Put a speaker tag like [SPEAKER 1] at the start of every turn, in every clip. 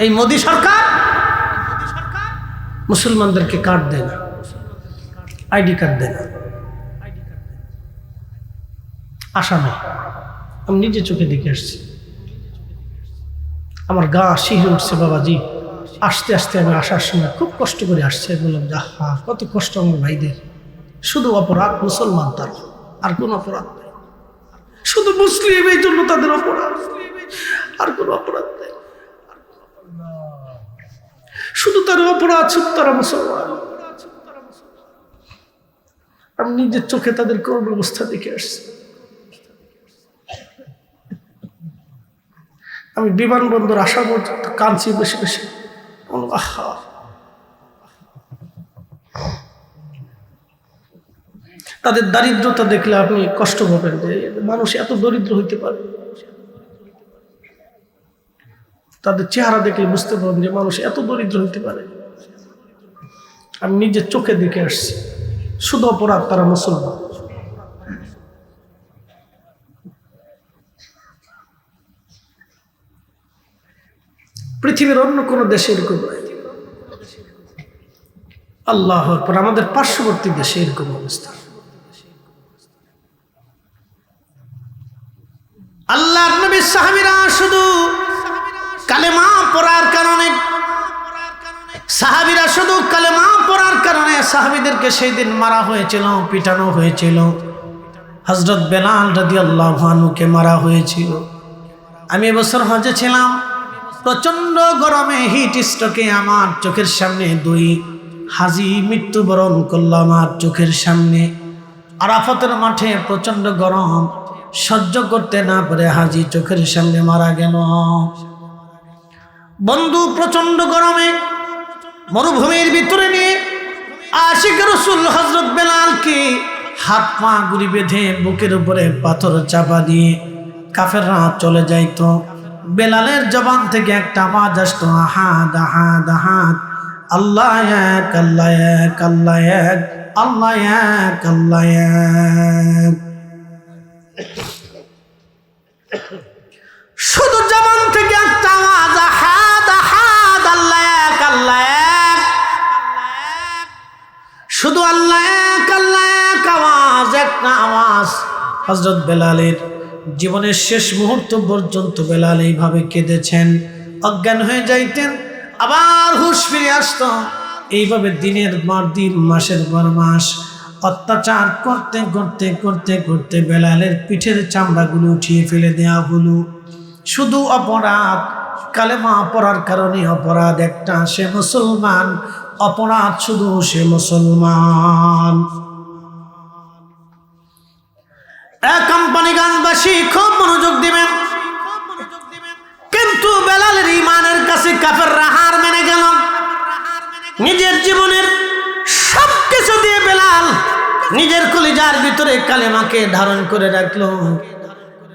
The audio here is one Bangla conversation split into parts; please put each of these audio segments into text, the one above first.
[SPEAKER 1] এই মোদি সরকার মুসলমানদেরকে কার্ড দেয় না, আইডি কার্ড দেয় না। আশা নেই, আমি নিজে চোখে দেখে আসছি, আমার গা শিহরে উঠছে বাবাজি। আসতে আসতে আমি আসার সময় খুব কষ্ট করে আসছে, বললাম যাহা কত কষ্ট আমার ভাইদের। শুধু অপরাধ মুসলমান, তার আর কোন অপরাধ নেই, শুধু মুসলিম, এই জন্য তাদের অপরাধ, আর কোন অপরাধ নেই। শুধু তার অপরাধ, শুধু তারা মুসলমান। আমি নিজের চোখে তাদের করুণ অবস্থা দেখে আসছি। আমি বিমানবন্দর আসা পর্যন্ত কাঁদছি বেশি বেশি। তাদের দারিদ্রতা দেখলে আপনি কষ্ট পাবেন যে মানুষ এত দরিদ্র হইতে পারে। তাদের চেহারা দেখলে বুঝতে পারবেন যে মানুষ এত দরিদ্র হইতে পারে। আমি নিজের চোখে দেখে আসছি, শুধু অপরাধ তারা মুসলমান। পৃথিবীর অন্য কোন দেশে এরকম নাই। আল্লাহু আকবার। আমাদের পার্শ্ববর্তী দেশে এরকম অবস্থা। আল্লাহর নবীর সাহাবীরা শুধু কালেমা পড়ার কারণে, সাহাবীরা শুধু কালেমা পড়ার কারণে সাহাবীদেরকে সেই দিন মারা হয়েছিল, পিটানো হয়েছিল। হযরত বেলাল রাদিয়াল্লাহু আনহুকে মারা হয়েছিল। আমি এবছর হজে ছিলাম, প্রচন্ড গরমে হিট স্ট্রোকে আমার চোখের সামনে দুই হাজী মৃত্যুবরণ করল। আমার চোখের সামনে আরাফাতের মাঠে প্রচন্ড গরম, সহ্য করতে না পারে হাজী চোখের সামনে মারা গেল। বন্ধু প্রচন্ড গরমে মরুভূমির ভিতরে নিয়ে আশিক রাসূল হযরত বেলালকে হাত পা গুলি বেঁধে বুকের উপরে পাথর চাপা দিয়ে কাফেররা চলে যাইত। বেলালের জবান থেকে একটা আওয়াজ আসতো, আহাদ আহাদ আহাদ, আল্লাহ এক, আল্লাহ এক, আল্লাহ এক, আল্লাহ এক, আল্লাহ এক। শুধু জবান থেকে একটা আওয়াজ, আহাদ আহাদ, আল্লাহ এক, আল্লাহ এক, শুধু আল্লাহ এক, আল্লাহ এক আওয়াজ, একটা আওয়াজ। হযরত বেলালের জীবনের শেষ মুহূর্ত পর্যন্ত বেলাল এইভাবে কেঁদেছেন, অজ্ঞান হয়ে যাইতেন, আবার হুঁশ ফিরে আসতো। এইভাবে দিনের পর দিন, মাসের পর মাস অত্যাচার করতে করতে করতে করতে বেলালের পিঠের চামড়াগুলো উঠিয়ে ফেলে দেওয়া হলো। শুধু অপরাধ, কালেমা পড়ার কারণে অপরাধ একটা, সে মুসলমান। অপরাধ শুধু সে মুসলমান। কোম্পানিগঞ্জবাসী খুব মনোযোগ দিবেন, কিন্তু বেলালের ঈমানের কাছে কাফেররা হার মেনে গেল। নিজের জীবনের সবকিছু দিয়ে বেলাল নিজের কলিজার ভিতরে কালেমাকে ধারণ করে রাখলো।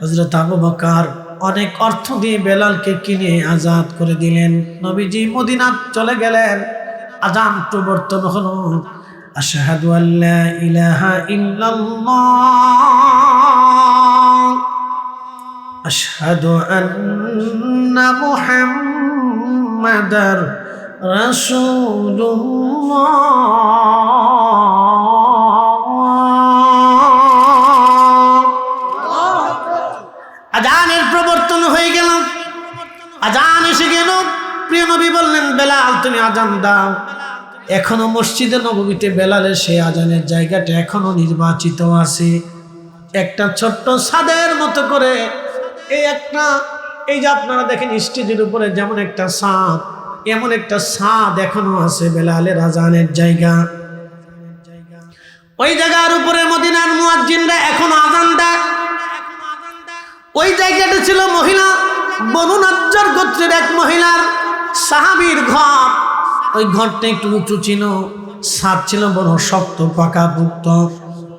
[SPEAKER 1] হযরত আবু বকর অনেক অর্থ দিয়ে বেলালকে কিনে আজাদ করে দিলেন। নবীজি মদিনা চলে গেলেন, আযান প্রবর্তন হলো, আশহাদু আল্লা ইলাহা ইল্লাল্লাহ, আশহাদু আন্না মুহাম্মাদার রাসূলুল্লাহ। আযানের প্রবর্তন হয়ে গেল, আযান এসে গেল। প্রিয় নবী বললেন, বেলাল তুমি আযান দাও। এখনো মসজিদে নববীতে বেলালের সেই আযানের জায়গাটা এখনো নির্বাচিত আছে। একটা ছোট্ট ছাদের মতো করে, এই যে আপনারা দেখেন স্টেজের উপরে যেমন একটা ছাদ, এমন একটা ছাদ এখনো আছে বেলালের আযানের জায়গা। ওই জায়গার উপরে মদিনার মুয়াজ্জিনরা এখনো আযান দেয়। ওই জায়গাটা ছিল মহিলা বনু নাজ্জার গোত্রের এক মহিলার সাহাবীর ঘর। ওই ঘরটা একটু উঁচু ছিল, ছাদ ছিল বড় শক্ত পাকাপোক্ত।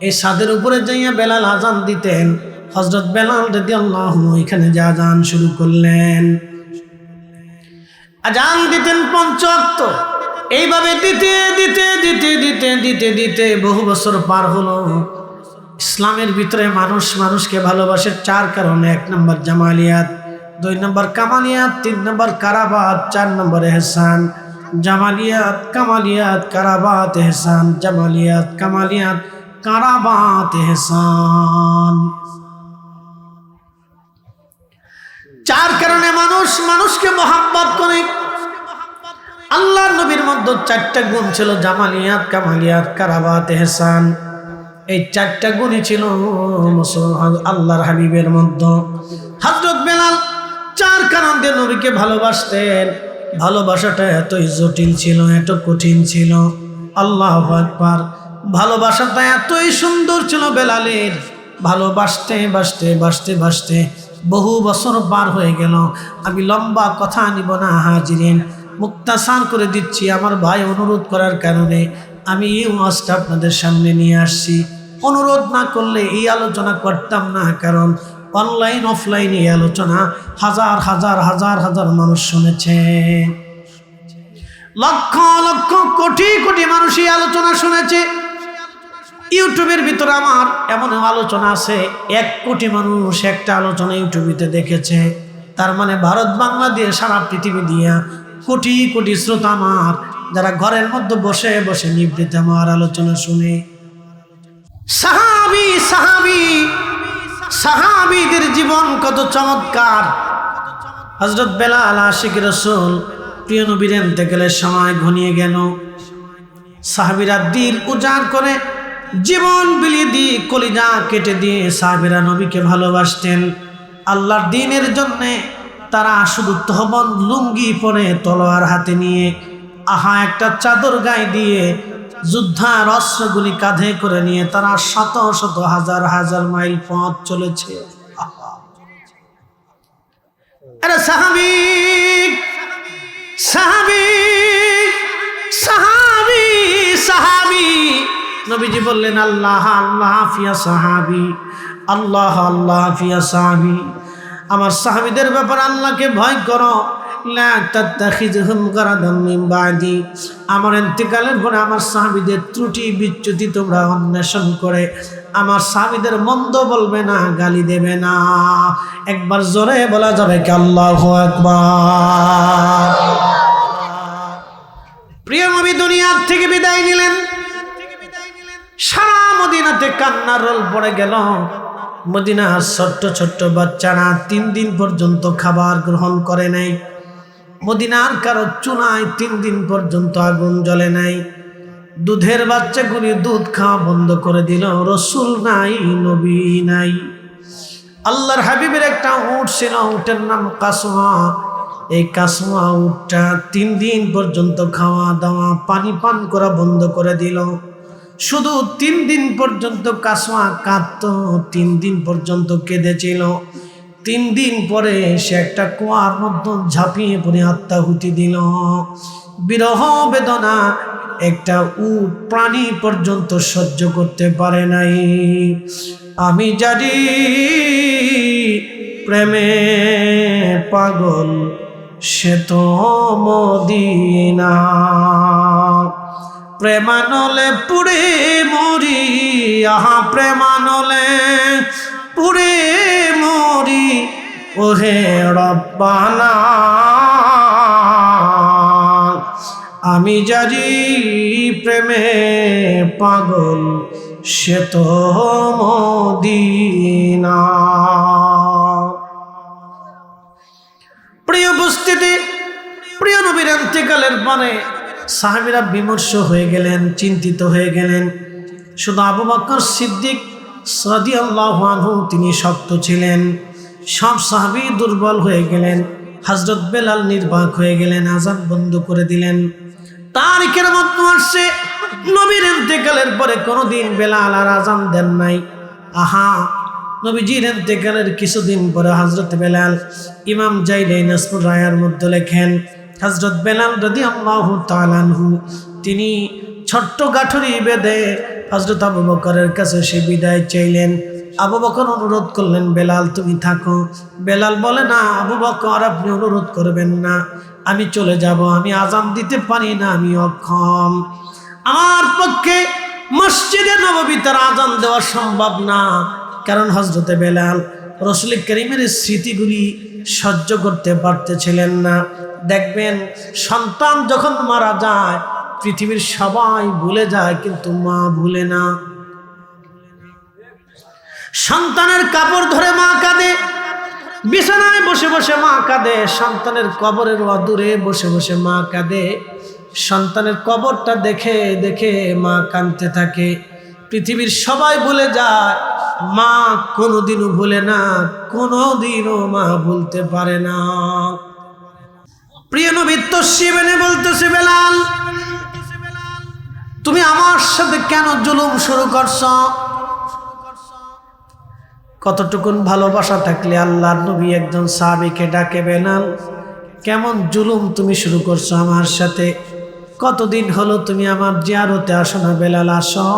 [SPEAKER 1] এই ছাদের উপরে যাইয়া বেলাল আযান দিতেন। হযরত বেলাল রাদিয়াল্লাহু আনহু এখানে যে আযান শুরু করলেন, আযান দিতেন ৫ ওয়াক্ত। এইভাবে দিতে দিতে দিতে দিতে দিতে দিতে বহু বছর পার হলো। ইসলামের ভিতরে মানুষ মানুষকে ভালোবাসে 4 কারণে। 1 নম্বর জামালিয়াত, 2 নম্বর কামালিয়াত, 3 নম্বর কারাবাত, 4 নম্বর ইহসান। জামালিয়াত, কামালিয়াত, কারাবাত, ইহসান, জামালিয়াত, কামালিয়াত, কারাবাত, ইহসান। 4 কারণে মানুষ মানুষকে মহব্বত করে। আল্লাহর নবীর মধ্যে 4টা গুণ ছিল, জামালিয়াত, কামালিয়াত, কারাবাত, ইহসান। এই 4টা গুণই ছিল আল্লাহর হাবিবের মধ্যে। হযরত বেলাল 4 কারণ দিয়ে নবীকে ভালোবাসতেন। ভালোবাসাটা এতই জটিল ছিল, এত কঠিন ছিল। আল্লাহু আকবার। ভালোবাসাটা এতই সুন্দর ছিল বেলালের। ভালোবাসতে বাসতে বাসতে বাসতে বহু বছর পার হয়ে গেল। আমি লম্বা কথা নিব না হাজিরিন, মুক্তাসার করে দিচ্ছি। আমার ভাই অনুরোধ করার কারণে আমি এই ওয়াজটা আপনাদের সামনে নিয়ে আসছি। অনুরোধ না করলে এই আলোচনা করতাম না, কারণ অনলাইন অফলাইন এই আলোচনা হাজার হাজার হাজার হাজার মানুষ শুনেছে। লক্ষ লক্ষ কোটি কোটি মানুষ এই আলোচনা শুনেছে। ইউটিউবের ভিতরে আমার এমন আলোচনা আছে 1 কোটি মানুষ একটা আলোচনা ইউটিউবেতে দেখেছে। তার মানে ভারত বাংলাদেশ সারা পৃথিবী দিয়া কোটি কোটি শ্রোতা আমার, যারা ঘরের মধ্যে বসে বসে নিবৃত আমার আলোচনা শুনে। সাহাবী সাহাবী সাহাবীদের জীবন কত চমৎকার। হযরত বেলাল আশিক রাসূল, প্রিয় নবীর ইন্তেকালের সময় ঘনিয়ে গেল। সাহাবীরা দিল উজাড় করে জীবন বিলিয়ে দিয়ে কলিজা কেটে দিয়ে সাহাবীরা নবীকে ভালোবাসতেন। আল্লাহর দ্বীনের জন্যে তারা শুধু তহবন্দ লুঙ্গি পরে তলোয়ার হাতে নিয়ে, একটা চাদর গায়ে দিয়ে, যুদ্ধার অস্ত্রগুলি কাঁধে করে নিয়ে তারা শত শত হাজার হাজার মাইল পথ চলেছে। আরে সাহাবী সাহাবী সাহাবী সাহাবী, নবীজি বললেন আল্লাহ আল্লাহ ফিয়া সাহাবী, আল্লাহ আল্লাহ ফিয়া সাহাবী। আমার সাহাবীদের ব্যাপারে আল্লাহকে ভয় করো। লা তাত্তাখিযহুম গারাদাম মিন বাদি, আমার ইন্তেকালের পরে আমার সাহাবীদের ত্রুটি বিচ্যুতি তোমরা অন্বেষণ করে আমার সাহাবীদের মন্দ বলবে না, গালি দেবে না। একবার জোরে বলা যাবে কি আল্লাহু আকবার। প্রিয় নবী দুনিয়ার থেকে বিদায় নিলেন। সারা মদিনাতে কান্নার রোল পড়ে গেল। মদিনার ছোট্ট ছোট্ট বাচ্চারা 3 দিন পর্যন্ত খাবার গ্রহণ করে নাই। মদিনার কারো চুলায় 3 দিন পর্যন্ত আগুন জ্বলে নাই। দুধের বাচ্চাগুলি দুধ খাওয়া বন্ধ করে দিল। রসুল নাই, নবী নাই। আল্লাহর হাবিবের একটা উট ছিল, উটের নাম কাসওয়া। এই কাসওয়া উটটা 3 দিন পর্যন্ত খাওয়া দাওয়া পানি পান করা বন্ধ করে দিল। শুধু 3 দিন পর্যন্ত কাসওয়া কাঁদত, 3 দিন পর্যন্ত কেঁদেছিল। 3 দিন পরে সে একটা কুয়ার মধ্যে ঝাঁপিয়ে পড়ে আত্মাহুতি দিল। বিরহ বেদনা একটা উট প্রাণী পর্যন্ত সহ্য করতে পারে নাই। আমি জানি প্রেমে পাগল সে তো মদিনা, প্রেমানলে পুড়ে মরি, প্রেমানলে পুড়ে মরি ওহে রব্বানা। আমি জানি প্রেমে পাগল সে তো মদিনা। প্রিয় উপস্থিতি, প্রিয় নবীর ইন্তেকালের পরে সাহাবীরা বিমর্ষ হয়ে গেলেন, চিন্তিত হয়ে গেলেন। শুধু আবু বকর সিদ্দিক রাদিয়াল্লাহু আনহু তিনি শক্ত ছিলেন। সব সাহাবী দুর্বল হয়ে গেলেন। হযরত বেলাল নির্বাক হয়ে গেলেন, আযান বন্ধ করে দিলেন। তারিখের মধ্যে আসছে নবীর ইন্তেকালের পরে কোনোদিন বেলাল আর আযান দেন নাই। নবীজির ইন্তেকালের কিছুদিন পরে হযরত বেলাল, ইমাম জাইলাই নাসবুর রায়ার মধ্যে লেখেন, হযরত বেলাল রাদিয়াল্লাহু তাআলা আনহু তিনি ছোট্ট গাঠুরি বেঁধে হযরত আবু বকরের কাছে সে বিদায় চাইলেন। আবু বকর অনুরোধ করলেন, বেলাল তুমি থাকো। বেলাল বলে, না আবু বকর আপনি অনুরোধ করবেন না, আমি চলে যাব, আমি আযান দিতে পারি না, আমি অক্ষম। আমার পক্ষে মসজিদে নববীতে আযান দেওয়া সম্ভব না। কারণ হযরতে বেলাল রাসূল করিমের স্মৃতিগুলি সহ্য করতে পারতেছিলেন না। দেখবেন সন্তান যখন মারা যায় পৃথিবীর সবাই ভুলে যায়, কিন্তু মা ভুলে না। সন্তানের কাপড় ধরে মা কাঁদে, বিছানায় বসে বসে মা কাঁদে, সন্তানের কবরের অদূরে বসে বসে মা কাঁদে, সন্তানের কবরটা দেখে দেখে মা কাঁদতে থাকে। পৃথিবীর সবাই ভুলে যায়, মা কোনোদিনও ভুলে না, কোনোদিনও মা ভুলতে পারে না। প্রিয় নবী তশরিফ বলতেছে, বেলাল তুমি আমার সাথে কেন জুলুম শুরু করছো? কতটুকুন ভালোবাসা থাকলে আল্লাহর নবী একজন সাহাবীকে ডাকে, বেলাল কেমন জুলুম তুমি শুরু করছো আমার সাথে? কতদিন হলো তুমি আমার জিয়ারতে আসো না? বেলাল আসো,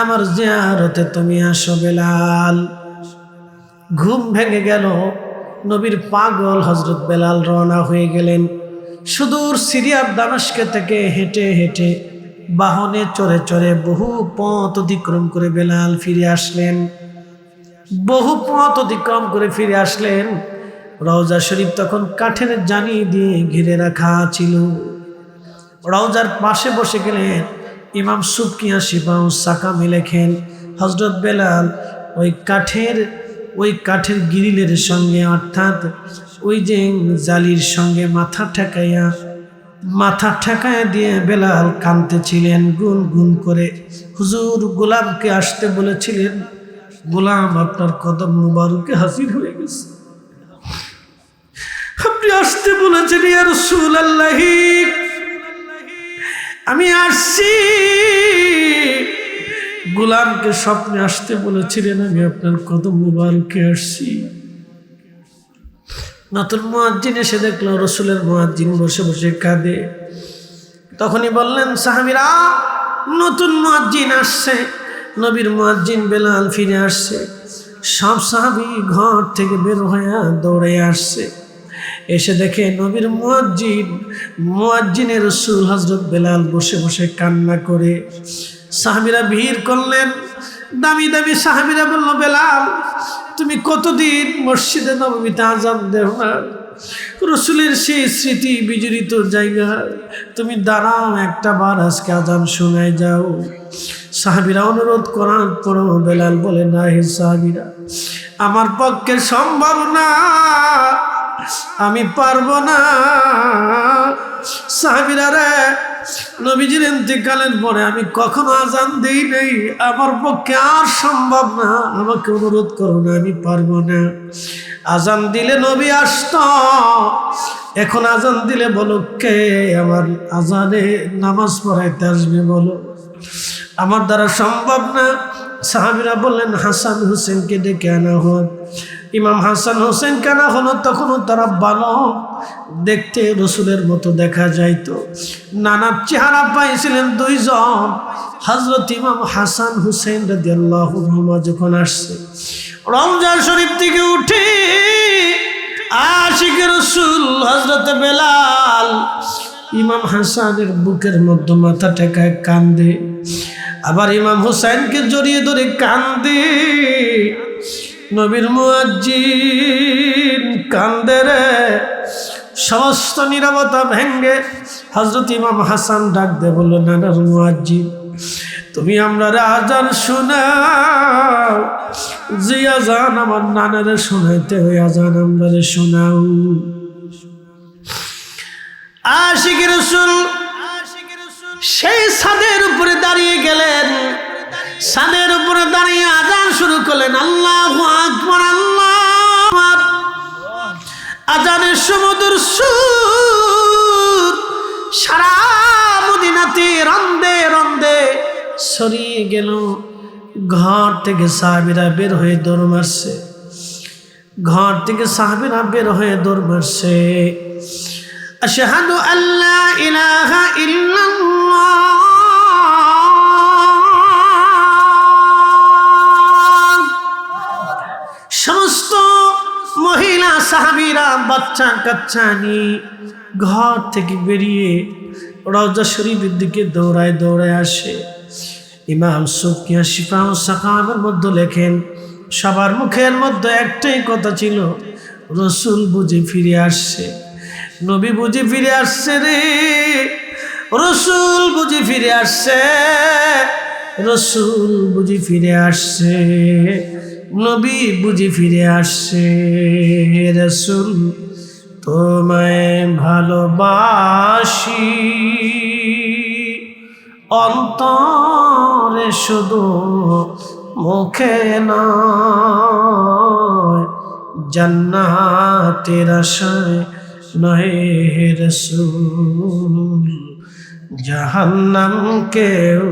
[SPEAKER 1] আমার জিয়ারতে তুমি আসো বেলাল। ঘুম ভেঙে গেল, নবীর পাগল হযরত বেলাল রওনা হয়ে গেলেন। সুদূর সিরিয়ার দামেস্ক থেকে হেঁটে হেঁটে বাহনে চড়ে চড়ে বহু পথ অতিক্রম করে বেলাল ফিরে আসলেন। বহু পথ অতিক্রম করে ফিরে আসলেন। রওজা শরীফ তখন কাঠের জানি দিয়ে ঘিরে রাখা ছিল। রওজার পাশে বসে গেলেন। ইমাম সুবকিয়া শিফাউ সাকামে লেখেন, হযরত বেলাল ওই কাঠের গ্রিলের সঙ্গে, অর্থাৎ ওই যে জালির সঙ্গে মাথা ঠেকায়া দিয়ে বেলাল কাঁদতেছিলেন গুন গুন করে। হুজুর গোলামকে আসতে বলেছিলেন, গোলাম আপনার কদম মুবারকে হাজির হয়ে গেছে, আপনি আসতে বলেছেন ইয়া রাসূলুল্লাহ, আমি আসছি। গোলামকে স্বপ্নে আসতে বলেছিলেন, আমি আপনার কদম মুবারকে আসছি। নতুন মুয়াজ্জিন এসে দেখলো রাসূলের মুয়াজ্জিন বসে বসে কাঁদে। তখনই বললেন সাহাবীরা, নতুন মুয়াজ্জিন আসছে, নবীর মুয়াজ্জিন বেলাল ফিরে আসছে। সব সাহাবী ঘর থেকে বের হয়ে দৌড়ে আসছে। এসে দেখে নবীর মুয়াজ্জিনের রাসূল হযরত বেলাল বসে বসে কান্না করে। সাহাবীরা ভিড় করলেন, দামি দামি সাহাবীরা বলল, বেলাল তুমি কতদিন মসজিদে নববীতে আযান দেও না? রাসূলের সেই স্মৃতি বিজড়িত জায়গা, তুমি দাঁড়াও, একটা বার আজকে আযান শোনায় যাও। সাহাবীরা অনুরোধ করার পরও বেলাল বলে, না হে সাহাবীরা, আমার পক্ষে সম্ভব না, আমি পারবো না। সাহাবীরা রে, নবীজির ইন্তেকালের পরে আমি কখনো আযান দেই নাই, আমার পক্ষে আর সম্ভব না, আমাকে অনুরোধ করো না, আমি পারবো না। আযান দিলে নবী আসতো, এখন আযান দিলে বলো কে আমার আযানে নামাজ পড়াইতে আসবে বলো, আমার দ্বারা সম্ভব না। সাহাবীরা বললেন, হাসান হুসেনকে ডেকে আনা হোক। ইমাম হাসান হোসেন কানা হলো, তখনও তারা বালক, দেখতে রসুলের মতো দেখা যাইতো। নানা চেহারা পাইছিলেন দুইজন। হযরত ইমাম হাসান হুসেন রাদিয়াল্লাহু আনহুমা যখন আসছে রওজা শরীফ থেকে উঠে, আশিক রাসূল হযরত বেলাল ইমাম হাসানের বুকের মধ্যে মাথা ঠেকায় কান্দে, আবার ইমাম হুসাইনকে জড়িয়ে ধরে কান্দে। নবীর মুয়াজ্জিন কান্দে রে। সমস্ত নীরবতা ভেঙ্গে হযরত ইমাম হাসান ডাক দে বলল, নানার মুয়াজ্জিন, তুমি আমরা আযান শোনাও, যে আযান আমার নানারে শোনাইতে ওই আযান আমরা শোনাও। আশিক রাসূল সেই ছাদের উপরে দাঁড়িয়ে গেলেন। ছাদের উপরে দাঁড়িয়ে আযান শুরু করলেন, আল্লাহু আকবার, আল্লাহু আকবার। আযানের সুমধুর সুর সারা মদিনাতে রন্দে রন্দে ছড়িয়ে গেল। ঘর থেকে সাহাবীরা বের হয়ে দৌড় মারছে, ঘর থেকে সাহাবীরা বের হয়ে দৌড় মারছে। আশহাদু আল্লা ইলাহা ইল্লাল্লাহ, সমস্ত মহিলা সাহাবীরা বাচ্চা কাচ্চা নিয়ে ঘর থেকে বেরিয়ে রওজা শরীফের দিকে দৌড়ায় দৌড়ায় আসে। ইমাম সুবকিয়া শিফাউ সাকামের মধ্যে লেখেন, সবার মুখের মধ্যে একটাই কথা ছিল, রসুল বুঝি ফিরে আসছে, নবী বুঝি ফিরে আসছে রে, রসুল বুঝি ফিরে আসছে, রসুল বুঝি ফিরে আসছে, নবী বুঝি ফিরে আসছে। রসুল তোমায় ভালোবাসি, অন্তরে শুধু মুখে নয়, জান্নাতের আশায় নয় হে রসূল, জাহান্নাম কেউ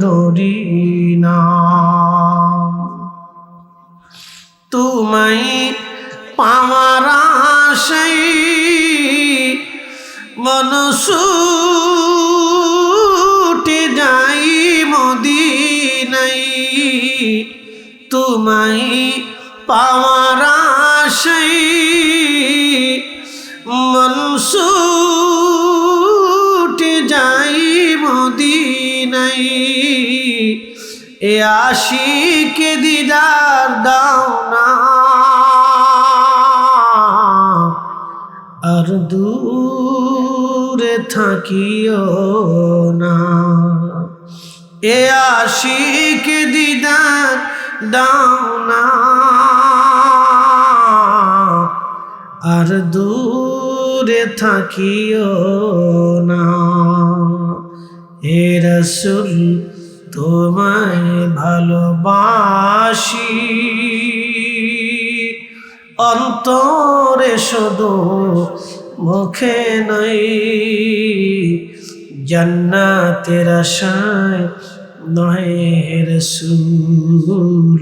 [SPEAKER 1] ডরি না। তোমায় পাওয়ার আশায় মন ছুটে যাই মদিনায়, তোমায় পাওয়ার আশায় মন ছুটে যাই মদিনায়, এ আশিকে দিদার দাও না, আর দূরে থাকিও না, এ আশিকে দিদার দাও না, আর দূরে থাকিও না। হে রসূল তোমায় ভালোবাসি, অন্তরে শুধু মুখে নাই, জান্নাতের আশায় নয় হে রসূল,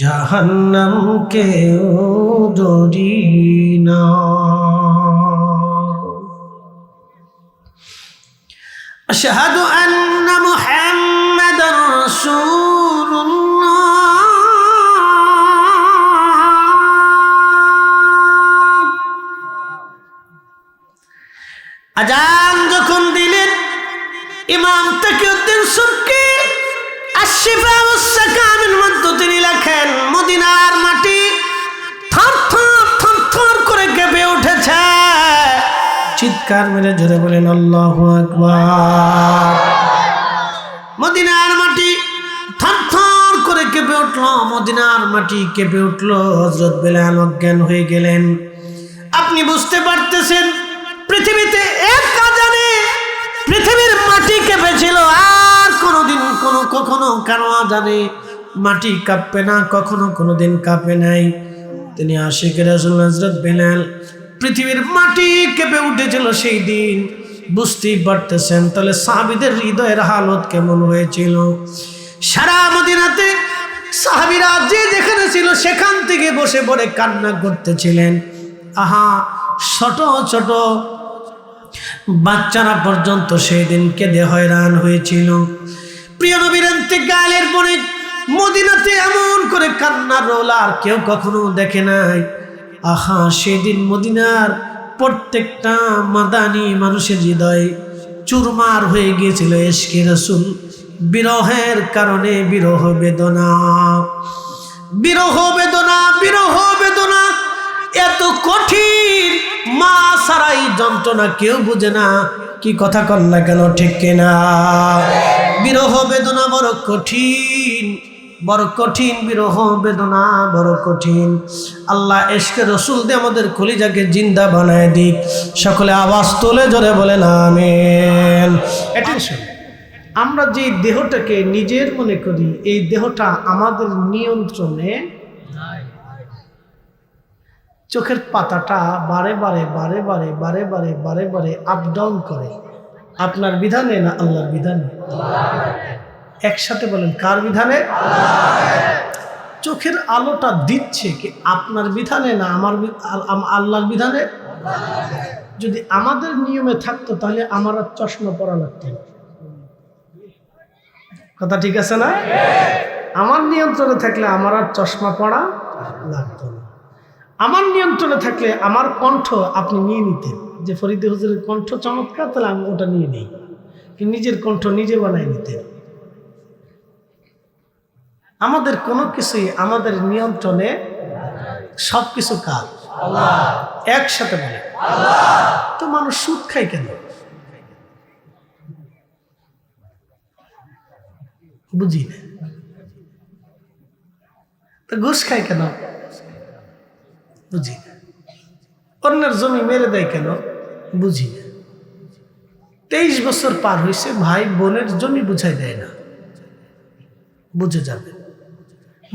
[SPEAKER 1] জাহান্নাম কেউ ডরি না। আশহাদু আন্না মুহাম্মাদার রাসূলুল্লাহ। আজান যখন দিলেন, ইমাম তাকিউদ্দিন সুবকি আশ-শিফা ওয়াস-সাকামের মধ্যে তিনি লেখেন, মদিনার মাটি থরথর থরথর করে কেঁপে উঠেছে। চিৎকার মেরে জোরে বলেন আল্লাহু আকবার। মদিনার মাটি থরথর করে কেঁপে উঠল, মদিনার মাটি কেঁপে উঠল। হযরত বেলাল অজ্ঞান হয়ে গেলেন। আপনি বুঝতে পারতেছেন পৃথিবীতে এক আজানে পৃথিবীর মাটি কেঁপেছিল, আর কোনোদিন কখনো কারো আজানে মাটি কাঁপবে না, কখনো কোনোদিন কাঁপে নাই। তিনি আশিকে রাসূল হযরত বেলাল, পৃথিবীর মাটি কেঁপে উঠেছিল সেই দিন। বুঝতেই পারতেছেন তাহলে সাহাবীদের হৃদয়ের হালত কেমন হয়েছিল। সারা মদিনাতে সাহাবীরা যে যেখানে ছিল সেখান থেকে বসে পড়ে কান্না করতেছিলেন। আহা, ছোট ছোট বাচ্চারা পর্যন্ত সেই দিন কেঁদে হয়রান হয়েছিল। প্রিয় নবীর ইন্তেকালের পরে মদিনাতে এমন করে কান্নার রোল আর কেউ কখনো দেখে নাই। আহা, সেদিন মদিনার প্রত্যেকটা মাদানী মানুষের হৃদয় চুরমার হয়ে গিয়েছিল ইশকে রাসূল, বিরহের কারণে বিরহ বেদনা, বিরহ বেদনা, বিরহ বেদনা এত কঠিন, মা সারাই যন্ত্রণা কেউ বুঝে না। কি কথা কন না কেন, ঠিক কিনা? বিরহ বেদনা বড় কঠিন, বড় কঠিন, বিরহ বেদনা বড় কঠিন। আল্লাহ ইশকে রাসূল দিয়ে আমাদের কলিজাকে জিন্দা বানায় দিক। সকলে আওয়াজ তুলে জোরে বলেন আমিন। অ্যাটেনশন, আমরা যে দেহটাকে নিজের মনে করি এই দেহটা আমাদের নিয়ন্ত্রণে নাই। চোখের পাতাটা বারে বারে বারে বারে বারে বারে বারে বারে আপ ডাউন করে, আপনার বিধানে না আল্লাহর বিধানে? একসাথে বলেন, কার বিধানে? চোখের আলোটা দিচ্ছে কি আপনার বিধানে না আল্লাহর বিধানে? যদি আমাদের নিয়মে থাকতো তাহলে আমার আর চশমা পরা লাগতো না। কথা ঠিক আছে না? আমার নিয়ন্ত্রণে থাকলে আমার আর চশমা পরা লাগতো না। আমার নিয়ন্ত্রণে থাকলে আমার কণ্ঠ আপনি নিয়ে নিতেন, যে ফরিদে হুজুরের কণ্ঠ চমৎকার, তাহলে আমি ওটা নিয়ে নিই, নিজের কণ্ঠ নিজে বানাই নিতেন। আমাদের কোনো কিছুই আমাদের নিয়ন্ত্রণে, সব কিছু কার? আল্লাহ। একসাথে বলে আল্লাহ। তো মানুষ সুদ খায় কেন? বুঝি না। তো ঘুষ খায় কেন? বুঝি না। অন্যের জমি মেরে দেয় কেন? বুঝি না। 23 বছর পার হয়েছে, ভাই বোনের জমি বুঝাই দেয় না, বুঝে যাবে।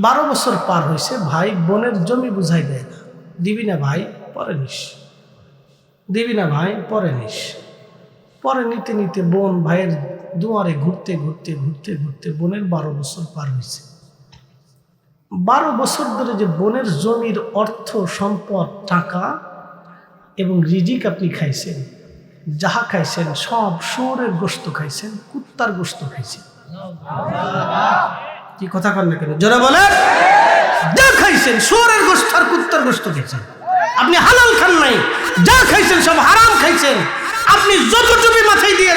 [SPEAKER 1] 12 বছর পার হয়েছে, ভাই বোনের জমি বুঝাই দেয় না, দিবি না ভাই পরে নিস, দিবি না ভাই পরে নিস। পরে নিতে নিতে বোন ভাইয়ের দুয়ারে ঘুরতে ঘুরতে ঘুরতে ঘুরতে বোনের 12 বছর পার হয়েছে। 12 বছর ধরে যে বোনের জমির অর্থ সম্পদ, টাকা এবং রিজিক আপনি খাইছেন, যাহা খাইছেন সব শুয়োরের গোশত খাইছেন, কুত্তার গোশত খাইছেন। কি কথা কন না কেন? জোরে বলেন। যা খাইছেন শুয়োরের গোশত আর কুত্তার গোশত খাইছেন। আপনি হালাল খান নাই, যা খাইছেন সব হারাম খাইছেন। আপনি যত টুপি মাথায় দিয়ে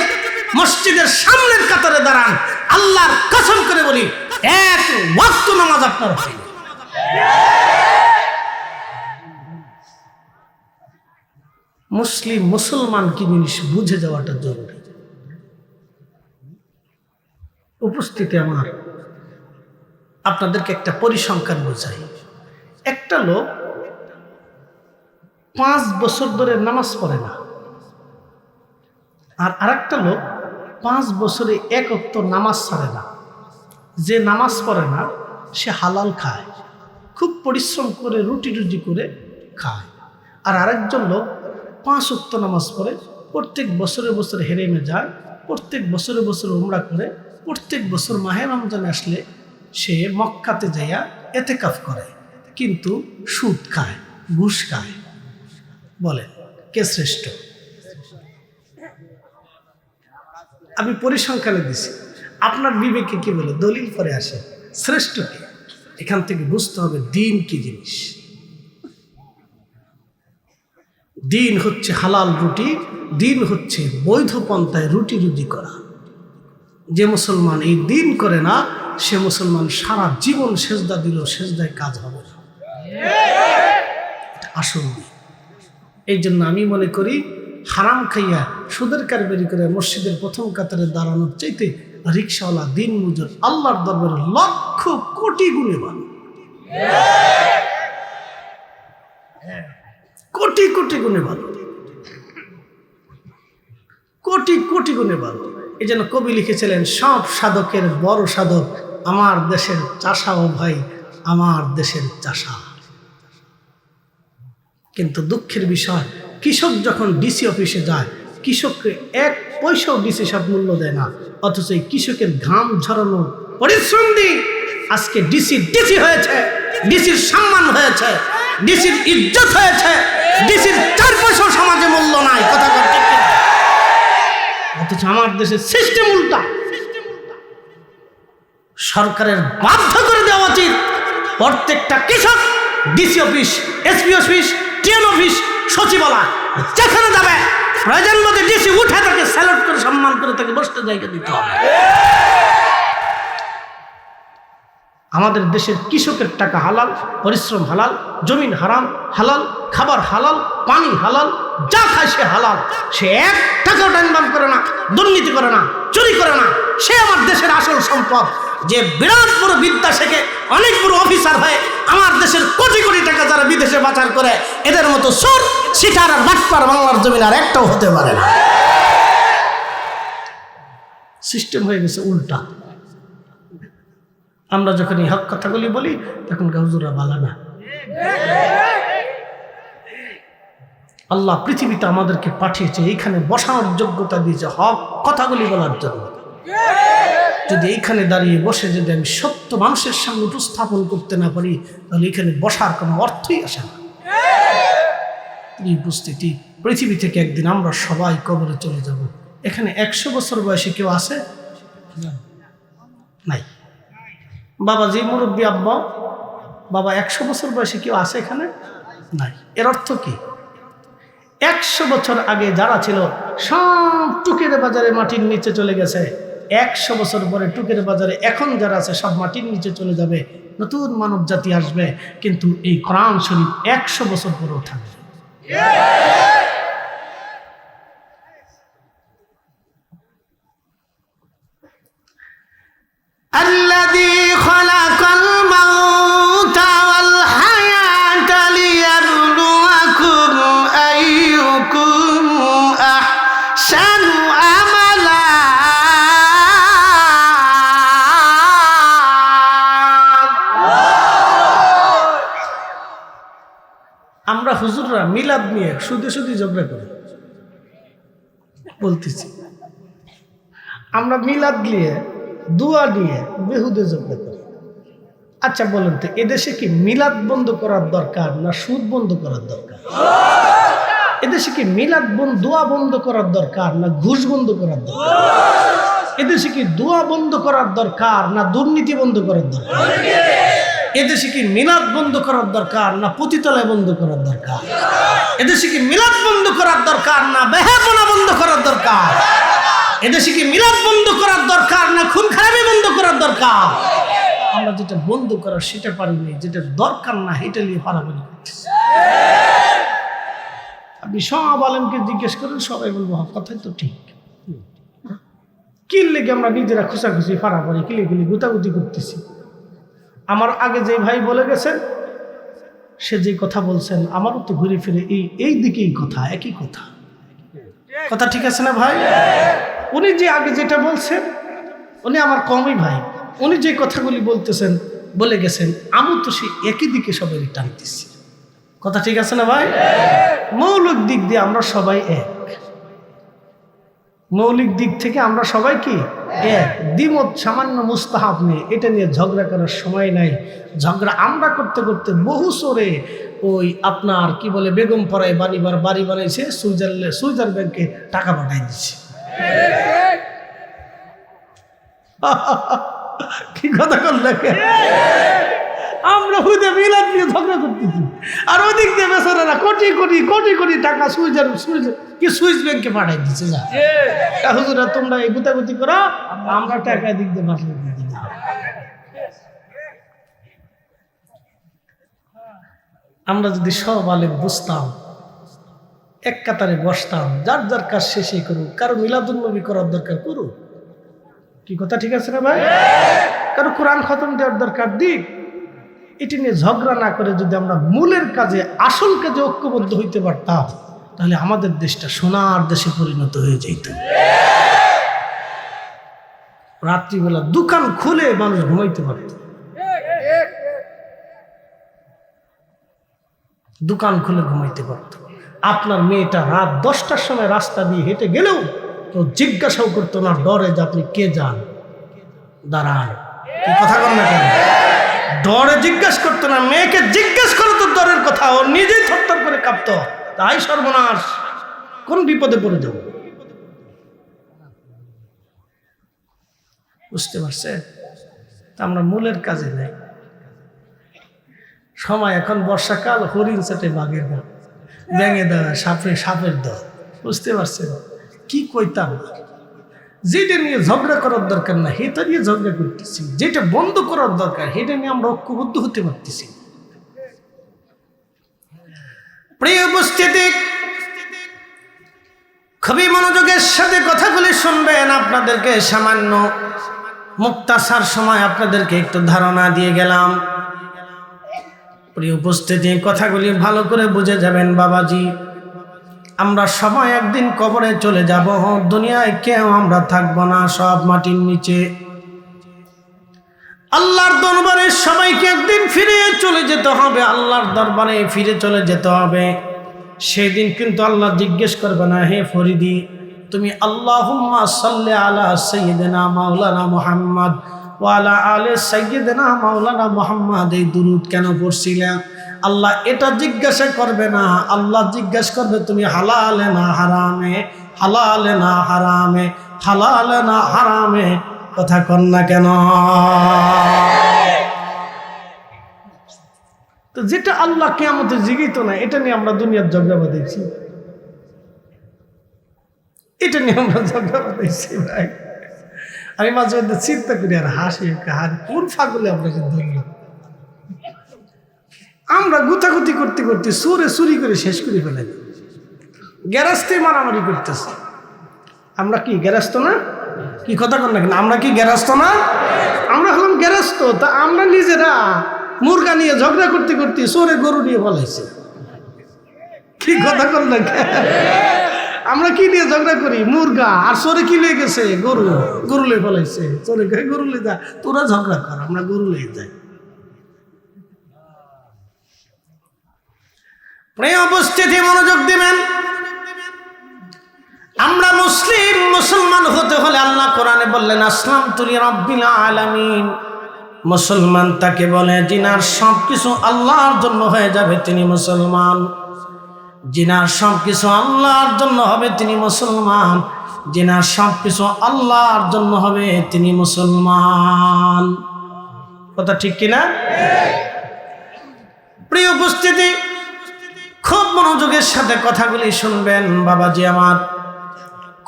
[SPEAKER 1] মসজিদের সামনের কাতারে দাঁড়ান, আল্লাহর কসম করে বলি এক ওয়াক্ত নামাজ আপনার হয়। মুসলমান কি জিনিস বুঝে যাওয়াটা জরুরি। উপস্থিতি আমার, আপনাদেরকে একটা পরিসংখ্যান বোঝাই। একটা লোক 5 বছর ধরে নামাজ পড়ে না, আর আরেকটা লোক 5 বছরে এক ওয়াক্ত নামাজ ছাড়ে না। যে নামাজ পড়ে না সে হালাল খায়, খুব পরিশ্রম করে রুটি রুজি করে খায়। আর আরেকজন লোক 5 ওয়াক্ত নামাজ পড়ে, প্রত্যেক বছরে বছরে হেরেমে যায়, প্রত্যেক বছরে বছরে উমরা করে, প্রত্যেক বছর মাহে রমজান আসলে সে মক্কাতে যাইয়া এতেকাফ করে, কিন্তু সুদ খায়, ঘুষ খায়। বলেন কে শ্রেষ্ঠ? আমি পরিসংখ্যানে দিছি, আপনার বিবেকে কি বলে? দলিল পরে আসে শ্রেষ্ঠ কে। এখান থেকে বুঝতে হবে দিন কি জিনিস। দিন হচ্ছে হালাল রুটি, দিন হচ্ছে বৈধ পন্থায় রুটি রুজি করা। যে মুসলমান এই দিন করে না, সে মুসলমান সারা জীবন সেজদা দিল, সেজদায় কাজ হবে না। আসল দিন। এই জন্য আমি মনে করি হারাম খাইয়া সুদের কারবারি করে মসজিদের প্রথম কাতারে দাঁড়ানোর চাইতে রিক্সাওয়ালা দিন মজুর আল্লাহর দরবারে লক্ষ কোটি গুণে ভালো, কোটি কোটি গুণে ভালো, কোটি কোটি গুণে ভালো। এই জন্য কবি লিখেছিলেন, সব সাধকের বড় সাধক আমার দেশের চাষা, ও ভাই আমার দেশের চাষা। কিন্তু দুঃখের বিষয়, কৃষক যখন ডিসি অফিসে যায়, কৃষককে 1 পয়সাও ডিসি সাহেব মূল্য দেয় না, অথচ এই কৃষকের ঘাম ঝরানো পরিশ্রম দিয়ে আজকে ডিসি হয়েছে, ডিসির সম্মান হয়েছে, ডিসির ইজ্জত হয়েছে, ডিসির 4 পয়সাও সমাজে মূল্য নাই। কথা বলতে, অথচ আমার দেশের সিস্টেম উল্টা। সরকারের বাধ্য করে দেওয়া উচিত প্রত্যেকটা কৃষক DC office, SP office, TN office, সচিবালয় যেখানে যাবে প্রয়োজন মতো ডিসি উঠে তাকে স্যালুট করে সম্মান করে তাকে বসতে জায়গা দিতে হবে। আমাদের দেশের কৃষকের টাকা হালাল, পরিশ্রম হালাল, জমিন হারাম হালাল, খাবার হালাল, পানি হালাল, যা খায় সে হালাল। সে 1 টাকাও ডাইনবাম করে না, দুর্নীতি করে না, চুরি করে না। সে আমার দেশের আসল সম্পদ। যে বিরাট বড় বিদ্যা শেখে, অনেক বড় অফিসার হয়ে আমার দেশের কোটি কোটি টাকা যারা বিদেশে পাচার করে, এদের মতো চোর, সিটার আর বাটপার বাংলার জমিন আর একটাও হতে পারে না। সিস্টেম হয়ে গেছে উল্টা। আমরা যখন এই হক কথাগুলি বলি তখন হুজুরা বালা না। আল্লাহ পৃথিবীতে আমাদেরকে পাঠিয়েছে, এইখানে বসানোর যোগ্যতা দিয়েছে হক কথাগুলি বলার জন্য। যদি এইখানে দাঁড়িয়ে বসে যদি আমি সত্য মানুষের সামনে উপস্থাপন করতে না পারি, তাহলে এখানে বসার কোনো অর্থই আসে না। এই উপস্থিতি, পৃথিবী থেকে একদিন আমরা সবাই কবরে চলে যাব। এখানে 100 বছর বয়সী কেউ আছে? নাই। বাবা যে মুরব্বী আব্বা, বাবা 100 বছর বয়সী কেউ আছে এখানে? নাই। এর অর্থ কি? 100 বছর আগে যারা ছিল সব টুকের বাজারে মাটির নিচে চলে গেছে। 100 বছর পরে টুকের বাজারে এখন যারা আছে সব মাটির নিচে চলে যাবে, নতুন মানব জাতি আসবে, কিন্তু এই কোরআন শরীফ 100 বছর পরেও থাকবে। الذي خلق الموت والحياة ليبلوكم أيكم أحسن عملا আমরা হুজুররা মিলাদ নিয়ে শুধু ঝগড়া করি, বলতেছি আমরা মিলাদ নিয়ে দুয়া নিয়ে বেহুদে ঝগড়া করি। আচ্ছা বলেন তো, এদেশে কি মিলাদ বন্ধ করার দরকার না সুদ বন্ধ করার দরকার? এদেশে কি মিলাদ দোয়া বন্ধ করার দরকার না ঘুষ বন্ধ করার দরকার? এদেশে কি দোয়া বন্ধ করার দরকার না দুর্নীতি বন্ধ করার দরকার? এদেশে কি মিলাদ বন্ধ করার দরকার না পতিতালয় বন্ধ করার দরকার? এদেশে কি মিলাদ বন্ধ করার দরকার না বেহাপনা বন্ধ করার দরকার? এদেশে কি মিলাদ বন্ধ করার দরকার না খুন খারাপি বন্ধ করার দরকার? আমরা যেটা বন্ধ করার সেটা পারিনি, যেটা দরকার না সেটা নিয়ে পারাপারি করতেছি। আপনি সব আলেমকে জিজ্ঞেস করেন, সবাই বলবো কথাই তো ঠিক। কি লেগে আমরা নিজেরা খুশাখুশি পারাপারি কিলি গুতাগুতি করতেছি? আমার আগে যে ভাই বলে গেছেন, সে যে কথা বলছেন আমারও তো ঘুরে ফিরে এই দিকেই কথা, একই কথা। কথা ঠিক আছে না ভাই? উনি যে আগে যেটা বলছেন, উনি আমার কমই ভাই, উনি যে কথাগুলি বলতেছেন বলে গেছেন, আমি তো সেই একই দিকে সবাই টানতেছি। কথা ঠিক আছে না ভাই? মৌলিক দিক দিয়ে আমরা সবাই এক, মৌলিক দিক থেকে আমরা সবাই কি এক। দ্বিমত সামান্য মুস্তাহাব নেই, এটা নিয়ে ঝগড়া করার সময় নাই। ঝগড়া আমরা করতে করতে বহু সরে ওই আপনার কি বলে বেগম পাড়ায় বাড়ি বানাইছে, সুইজার ব্যাংকে টাকা পাঠাই দিচ্ছে। কি কথা করলে? আমরা হুদে মিলাদ নিয়ে ঝগড়া করতেছি, আর ওই দিক দিয়ে বেচারারা কোটি কোটি টাকা সুইস ব্যাংকে পাঠাই দিচ্ছে। যা হুজুরা তোমরা এই গুতাগুতি করো, আমরা টাকা দিক দিয়ে পাঠাই দিচ্ছি। আমরা যদি সব আলেম বুঝতাম, এক কাতারে বসতাম, যার যার কাজ শেষে করুক, কারো মিলাদুন্নবী করার দরকার করুক। কি কথা ঠিক আছে না ভাই? কারো কোরআন খতম দেওয়ার দরকার দিক। এটি নিয়ে ঝগড়া না করে যদি আমরা মূলের কাজে, আসল কাজে ঐক্যবদ্ধ হইতে পারতাম, তাহলে আমাদের দেশটা সোনার দেশে পরিণত হয়ে যেত। রাত্রিবেলা দোকান খুলে মানুষ ঘুমাইতে পারত, দোকান খুলে ঘুমাইতে পারত। আপনার মেয়েটা রাত 10টার সময় রাস্তা দিয়ে হেঁটে গেলেও কেউ জিজ্ঞাসাও করতো না, ডরে যে আপনি কে যান, দাঁড়ান। কি কথা বল না কেন? ডরে জিজ্ঞাসা করতো না। মেয়েকে জিজ্ঞেস করতো ডরের কথা, ও নিজেই থরথর করে কাঁপতো, তাই সর্বনাশ, কোন বিপদে পড়ে যাব। বুঝতে পারছে? তা আমরা মূলের কাজে নেই। সময় এখন বর্ষাকাল, হরিণ চাটে বাঘের দাঁত, ব্যাঙে দেওয়া সাপের দাঁত। বুঝতে পারছেন? কি কইতাম? যেটা নিয়ে ঝগড়া করার দরকার না সেটা নিয়ে ঝগড়া করতেছি, যেটা বন্ধ করার দরকার সেটা নিয়ে আমরা ঐক্যবদ্ধ হতে পারতেছি। প্রিয় উপস্থিতি, খুবই মনোযোগের সাথে কথাগুলি শুনবেন। আপনাদেরকে সামান্য মুক্তাসার সময় আপনাদেরকে একটু ধারণা দিয়ে গেলাম। প্রিয় উপস্থিতি, কথাগুলি ভালো করে বুঝে যাবেন বাবাজি। আমরা সবাই একদিন কবরে চলে যাব, দুনিয়ায় কেউ আমরা থাকবো না, সব মাটির নিচে। আল্লাহর দরবারে সবাইকে একদিন ফিরে চলে যেতে হবে, আল্লাহর দরবারে ফিরে চলে যেতে হবে। সেই দিন কিন্তু আল্লাহ জিজ্ঞেস করবে না, হে ফরিদি তুমি আল্লাহুম্মা সাল্লি আলা সাইয়্যিদিনা মাওলানা মুহাম্মদ ওয়া আলা আলি সাইয়্যিদিনা মাওলানা মুহাম্মদ এই দুরূদ কেন পড়ছিলা। আল্লাহ এটা জিজ্ঞাসা করবে না, আল্লাহ জিজ্ঞাসা করবে তুমি হালালে না হারামে, হালালে না হারামে, হালালে না হারামে কথা কর না কেন? তো যেটা আল্লাহ কিয়ামতে জিজ্ঞিত না, এটা নিয়ে আমরা দুনিয়ার ঝগড়া বাঁধাইছি, এটা নিয়ে আমরা ঝগড়া বাঁধাইছি ভাই। আমি মাঝে মধ্যে চিন্তা করি আর হাসি, কোন ফাগলে আমরা যে ধরলাম। আমরা গুতাগুতি করতে করতে চোরে চুরি করে শেষ করে ফেলাই, গ্যারাস্তে মারামারি করতেছে। আমরা কি গ্যারাস্ত না? কি কথা কর না কেন, আমরা কি গ্যারাস্ত না? আমরা হলাম গ্যারাস্ত। তা আমরা নিজেরা মুরগা নিয়ে ঝগড়া করতে করতে চোরে গরু নিয়ে ফলাইছে। কি কথা কর না কেন? আমরা কি নিয়ে ঝগড়া করি? মুরগা। আর চোরে কি লেগে গেছে? গরু। গরু লে ফলাইছে। চোরে গরু লে যা, তোরা ঝগড়া কর, আমরা গরু লেগে যাই। প্রিয় উপস্থিতি, মনোযোগ দিবেন। আমরা মুসলমান হতে হলে আল্লাহ কোরআনে বললেন আসলামতু লিরাব্বিল আলামিন। মুসলমান তাকে বলে যিনার সবকিছু আল্লাহর জন্য হয়ে যাবে তিনি মুসলমান। যিনার সবকিছু আল্লাহর জন্য হবে তিনি মুসলমান। যিনার সবকিছু আল্লাহর জন্য হবে তিনি মুসলমান। কথা ঠিক কিনা? প্রিয় উপস্থিতি, খুব মনোযোগের সাথে কথাগুলি শুনবেন। বাবাজি আমার,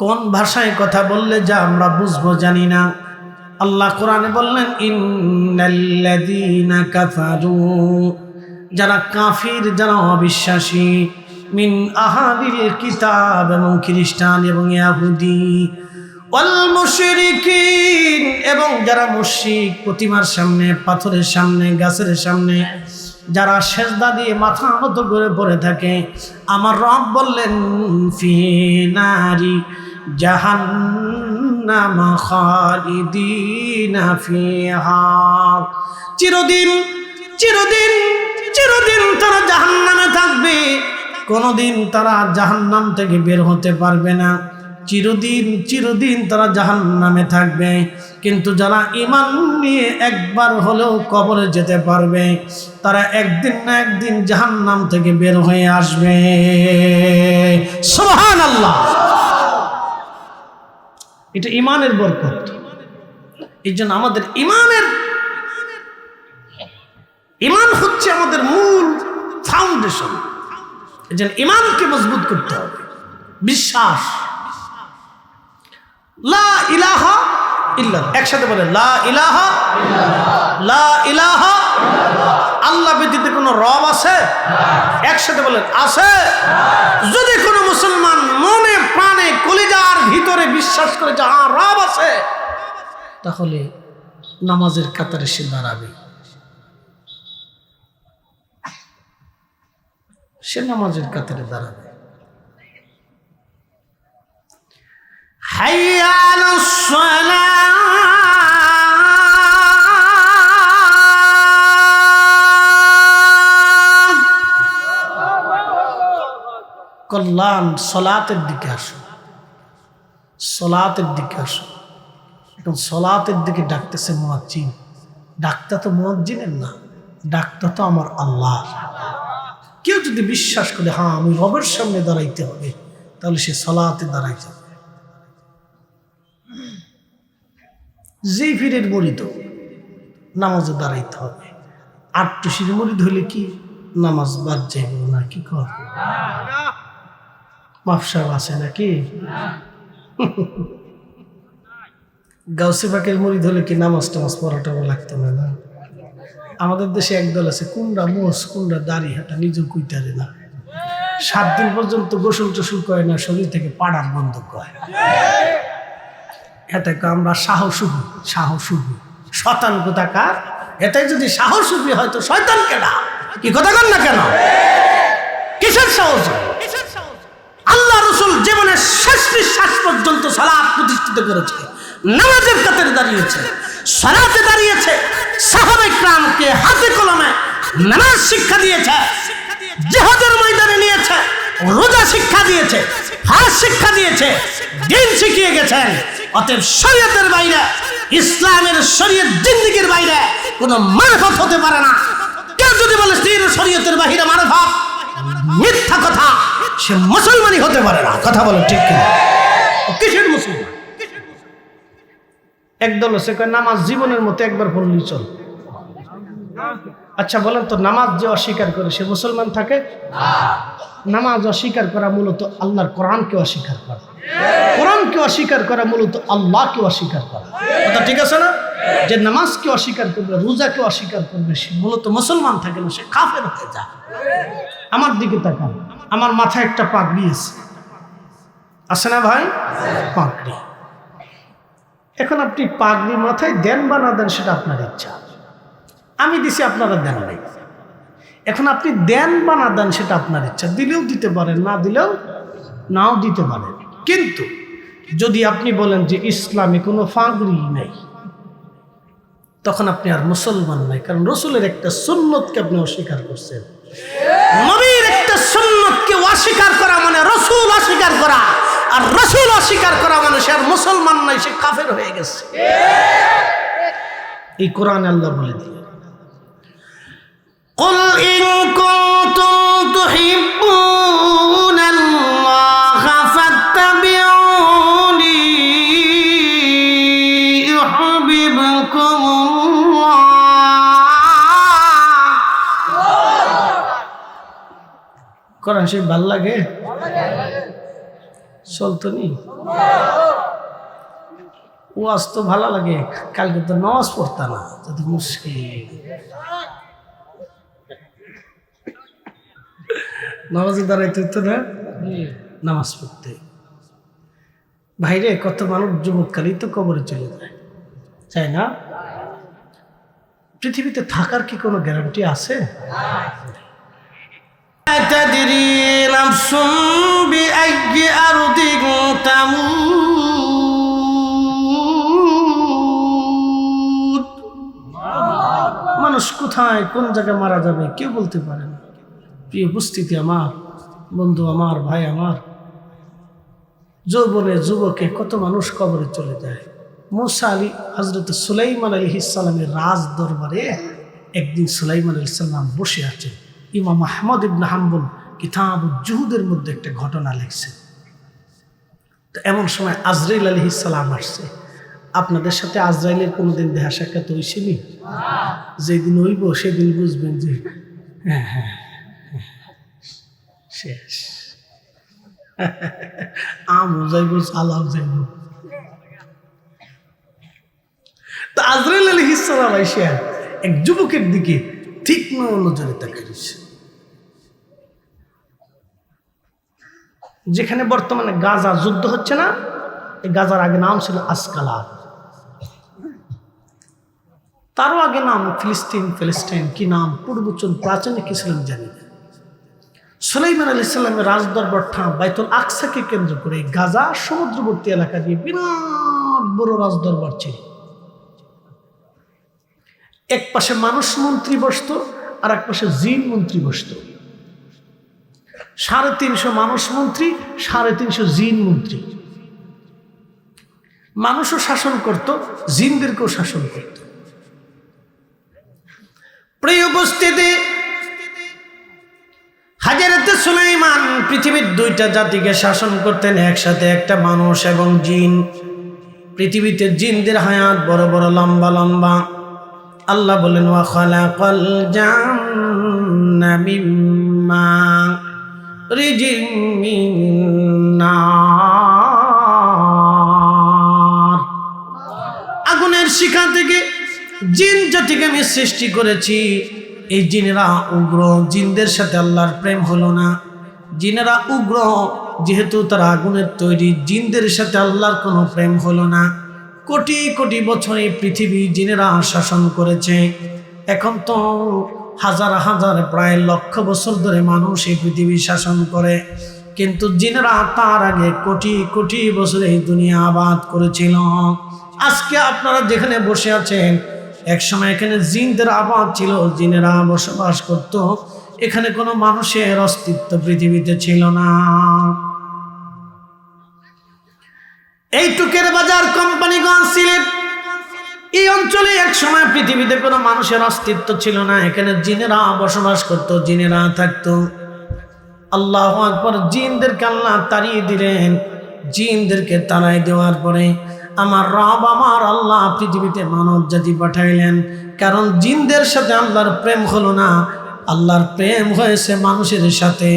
[SPEAKER 1] কোন ভাষায় কথা বললে যা আমরা বুঝবো জানি না। আল্লাহ কোরআনে বললেন ইন্নাল্লাযীনা কাফারু, যারা কাফির, যারা অবিশ্বাসী, মিন আহালিল কিতাব, এবং খ্রিস্টান এবং ইহুদি, ওয়াল মুশরিকিন, এবং যারা মুশরিক, প্রতিমার সামনে, পাথরের সামনে, গাছের সামনে যারা সেজদা দিয়ে মাথা নত করে পড়ে থাকে, আমার রব বললেন ফি নারি জাহান্নাম খালিদিনা ফিহা, চিরদিন চিরদিন চিরদিন তারা জাহান্নামে থাকবে। কোনোদিন তারা জাহান্নাম থেকে বের হতে পারবে না। চিরদিন চিরদিন তারা জাহান্নামে থাকবে। কিন্তু যারা ঈমান নিয়ে একবার হলেও কবরে যেতে পারবে, তারা একদিন না একদিন জাহান্নাম থেকে বের হয়ে আসবে। সুবহানাল্লাহ। এটা ঈমানের বরকত। এই জন্য আমাদের ঈমান হচ্ছে আমাদের মূল ফাউন্ডেশন। এই জন্য ঈমানকে মজবুত করতে হবে। বিশ্বাস, লা ইলাহা ইল্লাল্লাহ, একসাথে বলে লা ইলাহা ইল্লাল্লাহ, লা ইলাহা ইল্লাল্লাহ। আল্লাহ ব্যতীত কোনো রব আছে? একসাথে বলেন আছে। যদি কোনো মুসলমান মনে প্রাণে কলিজার ভিতরে বিশ্বাস করে যে হ্যাঁ রব আছে, তাহলে নামাজের কাতারে সে দাঁড়াবে। সে নামাজের কাতারে দাঁড়াবে। হাইয়া আলাস সালাহ, কল্যাণ, সলাতের দিকে আসো, সলাতের দিকে আসো। এখন সলাতের দিকে ডাকতেছে মুয়াজ্জিন। ডাক্তার তো মুয়াজ্জিনের না, ডাক্তার তো আমার আল্লাহ। কেউ যদি বিশ্বাস করে হ্যাঁ আমি রবের সামনে দাঁড়াইতে হবে, তাহলে সে সলাতে দাঁড়াই যাবে। যেই ফিরের মরিদ নামাজে দাঁড়াইতে হবে। আটটুসির মরিদ হইলে কি নামাজ বাদ যাইব না? কি কর মাফসাব আছে নাকি? গাউসে পাকের মরিদ হলে কি নামাজ টামাজ পড়াটা লাগতো না? আমাদের দেশে একদল আছে, কুন্ডা মোষ, কুন্ডা দাড়ি হাঁটা, নিজেও কুইতারে না। 7 দিন পর্যন্ত গোসল টোসল করে না, শরীর থেকে পাড়ার বন্ধ করে। এটাকে আমরা সাহসুবি, সাহসুবি, শতান কোথাকার। এটাই যদি সাহসুবি হয় তো শয়তান কেনা? কি কথা কন না কেন? কিসের সাহস? আল্লাহ রাসূল জীবনের শেষ নিঃশ্বাস পর্যন্ত সালাত প্রতিষ্ঠিত করেছে, নামাজের কাতারে দাঁড়িয়েছে, সালাতে দাঁড়িয়েছে, সাহাবায়ে কিরামকে হাতে কলমে নামাজ শিক্ষা দিয়েছে, জিহাদের ময়দানে নিয়েছে, রোজা শিক্ষা দিয়েছে, হজ শিক্ষা দিয়েছে, দ্বীন শিখিয়ে গেছেন। অতএব শরীয়তের বাইরে, ইসলামের শরীয়ত জিন্দেগির বাইরে কোনো মারফত হতে পারে না। কেউ যদি বলে শরীয়তের বাইরে মারফত, মিথ্যা কথা, সে মুসলমানই হতে পারে না। কথা বলে ঠিক কিনা? কিসের মুসলমান? একদল আছে নামাজ জীবনের মতো একবার পড়লেই চল। আচ্ছা বলেন তো, নামাজ যে অস্বীকার করে সে মুসলমান থাকে? নামাজ অস্বীকার করা মূলত আল্লাহর কোরআনকে অস্বীকার করা। কোরআনকে অস্বীকার করা মূলত আল্লাহকে অস্বীকার করা। কথা ঠিক আছে না? যে নামাজকে অস্বীকার করবে, রোজাকে অস্বীকার করবে, সে মূলত মুসলমান থাকে না, সে কাফের হয়ে যায়। আমার দিকে তাকান, আমার মাথায় একটা পাগড়ি আছে না ভাই? পাগড়ি। এখন আপনি পাগড়ি মাথায় দেন বা না দেন সেটা আপনার ইচ্ছা। আমি দিছি, আপনারা দেন নাই। এখন আপনি দেন বা না দেন সেটা আপনার ইচ্ছা। দিলেও দিতে পারেন, না দিলেও নাও দিতে পারেন। কিন্তু যদি আপনি বলেন যে ইসলামে কোনো পাগড়ি নেই, তখন আপনি আর মুসলমান নাই। কারণ রসুলের একটা সুন্নতকে আপনি অস্বীকার করছেন। নবীর একটা সুন্নতকে অস্বীকার করা মানে রসুল অস্বীকার করা, আর রসুল অস্বীকার করা মানে সে আর মুসলমান নাই, সে কাফের হয়ে গেছে। এই কোরআনে আল্লাহ বলে দিলেন, قل إن كنتم تحبون الله فاتبعوني يحببكم الله। কোরআন শরীফ ভাল লাগে? চলতো নি? ওয়াজ তো ভালো লাগে, কালকে তো নামাজ পড়তা না, তো মুশকিল। নামাজে দাঁড়াইতে হতো না, নামাজ পড়তে। ভাইরে, কত মানুষ যুবককালই তো কবরে চলে যায়, চাই না? পৃথিবীতে থাকার কি কোনো গ্যারান্টি আছে? মানুষ কোথায় কোন জায়গায় মারা যাবে কেউ বলতে পারে না। প্রিয় উপস্থিতি, আমার বন্ধু, আমার ভাই, আমার যৌবনে যুবকে কত মানুষ কবরে চলে যায়। মুসা আলী হযরত সুলাইমান আলাইহিস সালামের রাজ দরবারে একদিন সুলাইমান আলাইহিস সালাম বসে আছেন। ইমাম আহমদ ইবনে হাম্বল কিতাবুজ জুহুদের মধ্যে একটা ঘটনা লিখছেন। তো এমন সময় আজরাইল আলাইহিস সালাম আসছে। আপনাদের সাথে আজরাইলের কোনোদিন দেখা সাক্ষাৎ হয়েছেনি? যেদিন হইব সেদিন বুঝবেন যে হ্যাঁ হ্যাঁ শেষ। আমও যাইব, চালাও যাইব। তো আজরাইল আলাইহিস সালাম আইসা এক যুবকের দিকে তীক্ষ্ণ নজরে তাকাইছে। যেখানে বর্তমানে গাজা যুদ্ধ হচ্ছে না, এই গাজার আগে নাম ছিল আসকালা, তারও আগে নাম ফিলিস্তিন, কি নাম পূর্বচন প্রাচীনে কি ছিলেন জানি না। সুলাইমান আলাইহিস সালামের রাজদরবারটা বাইতুল আকসাকে কেন্দ্র করে গাজা সমুদ্রবর্তী এলাকা দিয়ে বিরাট বড় রাজদরবার ছিল। এক পাশে মানুষ মন্ত্রী বসত, আর এক পাশে জিন মন্ত্রী বসত। 350 মানুষ মন্ত্রী, 350 জিন মন্ত্রী। মানুষও শাসন করত, জিনদেরকেও শাসন করত। প্রিয় উপস্থিতি, হযরত সুলাইমান পৃথিবীর 2টা জাতিকে শাসন করতেন একসাথে, একটা মানুষ এবং জিন। পৃথিবীতে জিনদের হায়াত বড় বড় লম্বা লম্বা। আল্লাহ বলেন, ওয়া খালাকাল জান্না মিন মারিজিম মিন নার। আগুনের শিখা থেকে জিন জাতিকে আমি সৃষ্টি করেছি। এই জিনেরা উগ্র, জিনদের সাথে আল্লাহর প্রেম হলো না। জিনেরা উগ্র, যেহেতু তারা আগুনের তৈরি, জিনদের সাথে আল্লাহর কোনো প্রেম হলো না। কোটি কোটি বছর এই পৃথিবী জিনেরা শাসন করেছে। এখন তো হাজার হাজার প্রায় লক্ষ বছর ধরে মানুষ এই পৃথিবী শাসন করে, কিন্তু জিনেরা তার আগে কোটি কোটি বছর এই দুনিয়া আবাদ করেছিল। আজকে আপনারা যেখানে বসে আছেন, একসময় এখানে জিনদের আবাদ ছিল, জিনেরা বসবাস করত। এখানে কোনো মানুষের অস্তিত্ব পৃথিবীতে ছিল না। এই টুকের বাজার, কোম্পানিগঞ্জ, সিলেট, এই অঞ্চলে একসময় পৃথিবীতে কোনো মানুষের অস্তিত্ব ছিল না। এখানে জিনেরা বসবাস করত, জিনেরা থাকতো। আল্লাহু আকবার। জিনদেরকে আল্লাহ তাড়িয়ে দিলেন। জিনদেরকে তাড়াই দেওয়ার পরে আমার রব, আমার আল্লাহ পৃথিবীতে মানব জাতি পাঠাইলেন। কারণ জিনদের সাথে আল্লাহর প্রেম হলো না, আল্লাহর প্রেম হয়েছে মানুষের সাথে।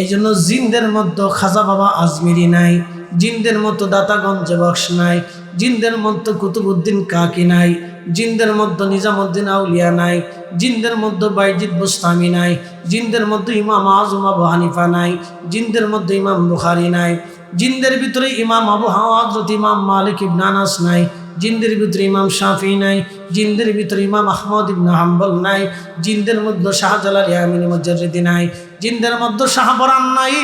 [SPEAKER 1] এই জন্য জিনদের মধ্যে খাজা বাবা আজমিরি নাই, জিনদের মতো দাতাগঞ্জে বক্স নাই, জিনদের মতো কুতুবউদ্দিন কাকি নাই, জিনদের মধ্যে নিজামুদ্দিন আউলিয়া নাই, জিনদের মধ্যে বাইজিদ বুস্তামি নাই, জিনদের মধ্যে ইমাম আজম আবু হানিফা নাই, জিনদের মধ্যে ইমাম বুখারী নাই, জিনদের ভিতরে ইমাম আবু হযরত ইমাম মালিক ইবনে আনাস নাই, জিনদের ভিতরে ইমাম শাফি নাই, জিনদের ভিতরে ইমাম আহমদ ইবনে হাম্বল নাই, জিনদের মধ্যে শাহজালাল ইয়ামিনী মুজাদ্দিদি নাই, জিনদের মধ্যে শাহবরান নাই,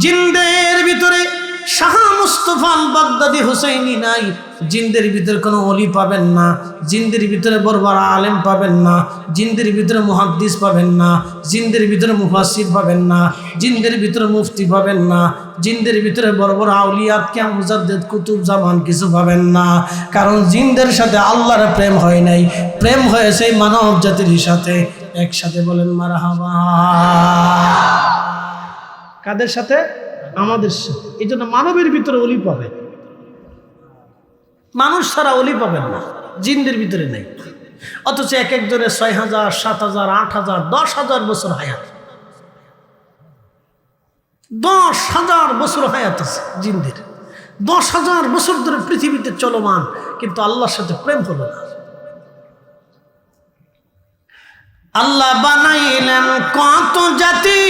[SPEAKER 1] জিনদের ভিতরে শাহ মুস্তাফা আল বাগদাদি হুসাইনি নাই, জিনদের ভিতরে কোনো ওলি পাবেন না, জিনদের ভিতরে বড় বড় আলেম পাবেন না, জিনদের ভিতরে মুহাদ্দিস পাবেন না, জিনদের ভিতরে মুফাসসির পাবেন না, জিনদের ভিতরে মুফতি পাবেন না, জিনদের ভিতরে বড় বড় আউলিয়া কিয়া মুজাদ্দিদ কুতুব জামান কিছু পাবেন না। কারণ জিনদের সাথে আল্লাহর প্রেম হয় নাই, প্রেম হয়েছে মানব জাতির সাথে। একসাথে বলেন মারহাবা। কাদের সাথে? আমাদের সাথে। এই জন্য মানবের ভিতরে ওলি পাবেন, মানুষ ছাড়া ওলি পাবেন না, জিনদের ভিতরে নেই। অথচ এক একজনের ৬,০০০, ৭,০০০, ৮,০০০, ১০,০০০ বছর হায়াত, ১০,০০০ বছর হায়াত আছে জিনদের। ১০,০০০ বছর ধরে পৃথিবীতে চলমান, কিন্তু আল্লাহর সাথে প্রেম হলো না। আল্লাহ বানাইলেন কত জাতি,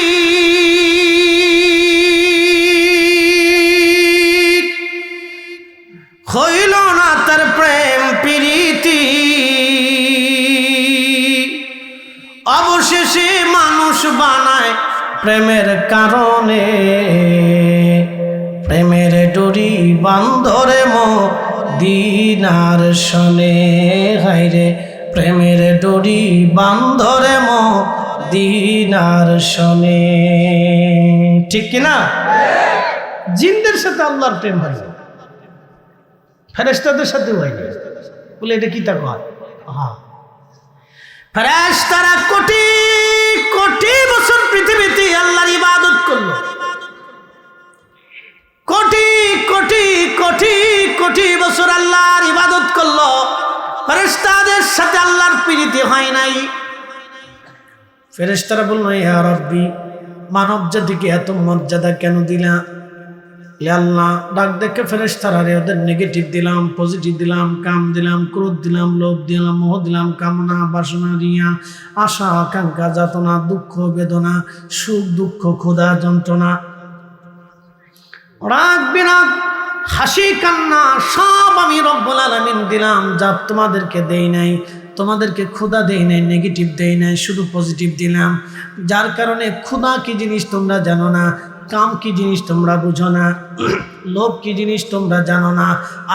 [SPEAKER 1] হইল না তার প্রেম প্রীতি, অবশেষে মানুষ বানায় প্রেমের কারণে, প্রেমের ডোরি বান্ধরে মদিনার শনে, হায়রে প্রেমের ডোরি বান্ধরে মদিনার শনে। ঠিক কিনা? জিনদের সাথে আল্লাহর প্রেম হয়, ফেরেশতাদের সাথে হয়নি। বলে এটা কি তা কয়? হ্যাঁ, ফেরেশতারা কোটি কোটি বছর পৃথিবীতে আল্লাহর ইবাদত করলো, কোটি কোটি কোটি কোটি বছর আল্লাহর ইবাদত করলো, ফেরেশতাদের সাথে আল্লাহর প্রীতি হয় নাই। ফেরেশতারা বলল, ইয়া রাব্বি, মানব জাতিকে এত মর্যাদা কেন দিলা? আল্লাহ ডাক দেখে ফেরেশতারা ওদের নেগেটিভ দিলাম, পজিটিভ দিলাম, কাম দিলাম, ক্রোধ দিলাম, লোভ দিলাম, মোহ দিলাম, কামনা বাসনা, রিয়া, আশা আকাঙ্ক্ষা, যাতনা, দুঃখ বেদনা, সুখ দুঃখ, ক্ষুধা যন্ত্রণা, রাগ বিরাগ, হাসি কান্না, সব আমি রব্বুল আলামিন দিলাম। যা তোমাদেরকে দেই নাই, তোমাদেরকে ক্ষুধা দেই নাই, নেগেটিভ দেই নাই, শুধু পজিটিভ দিলাম। যার কারণে ক্ষুধা কি জিনিস তোমরা জানো না, কাম কি জিনিস তোমরা বুঝো না, লোভ কি জিনিস তোমরা জানো না,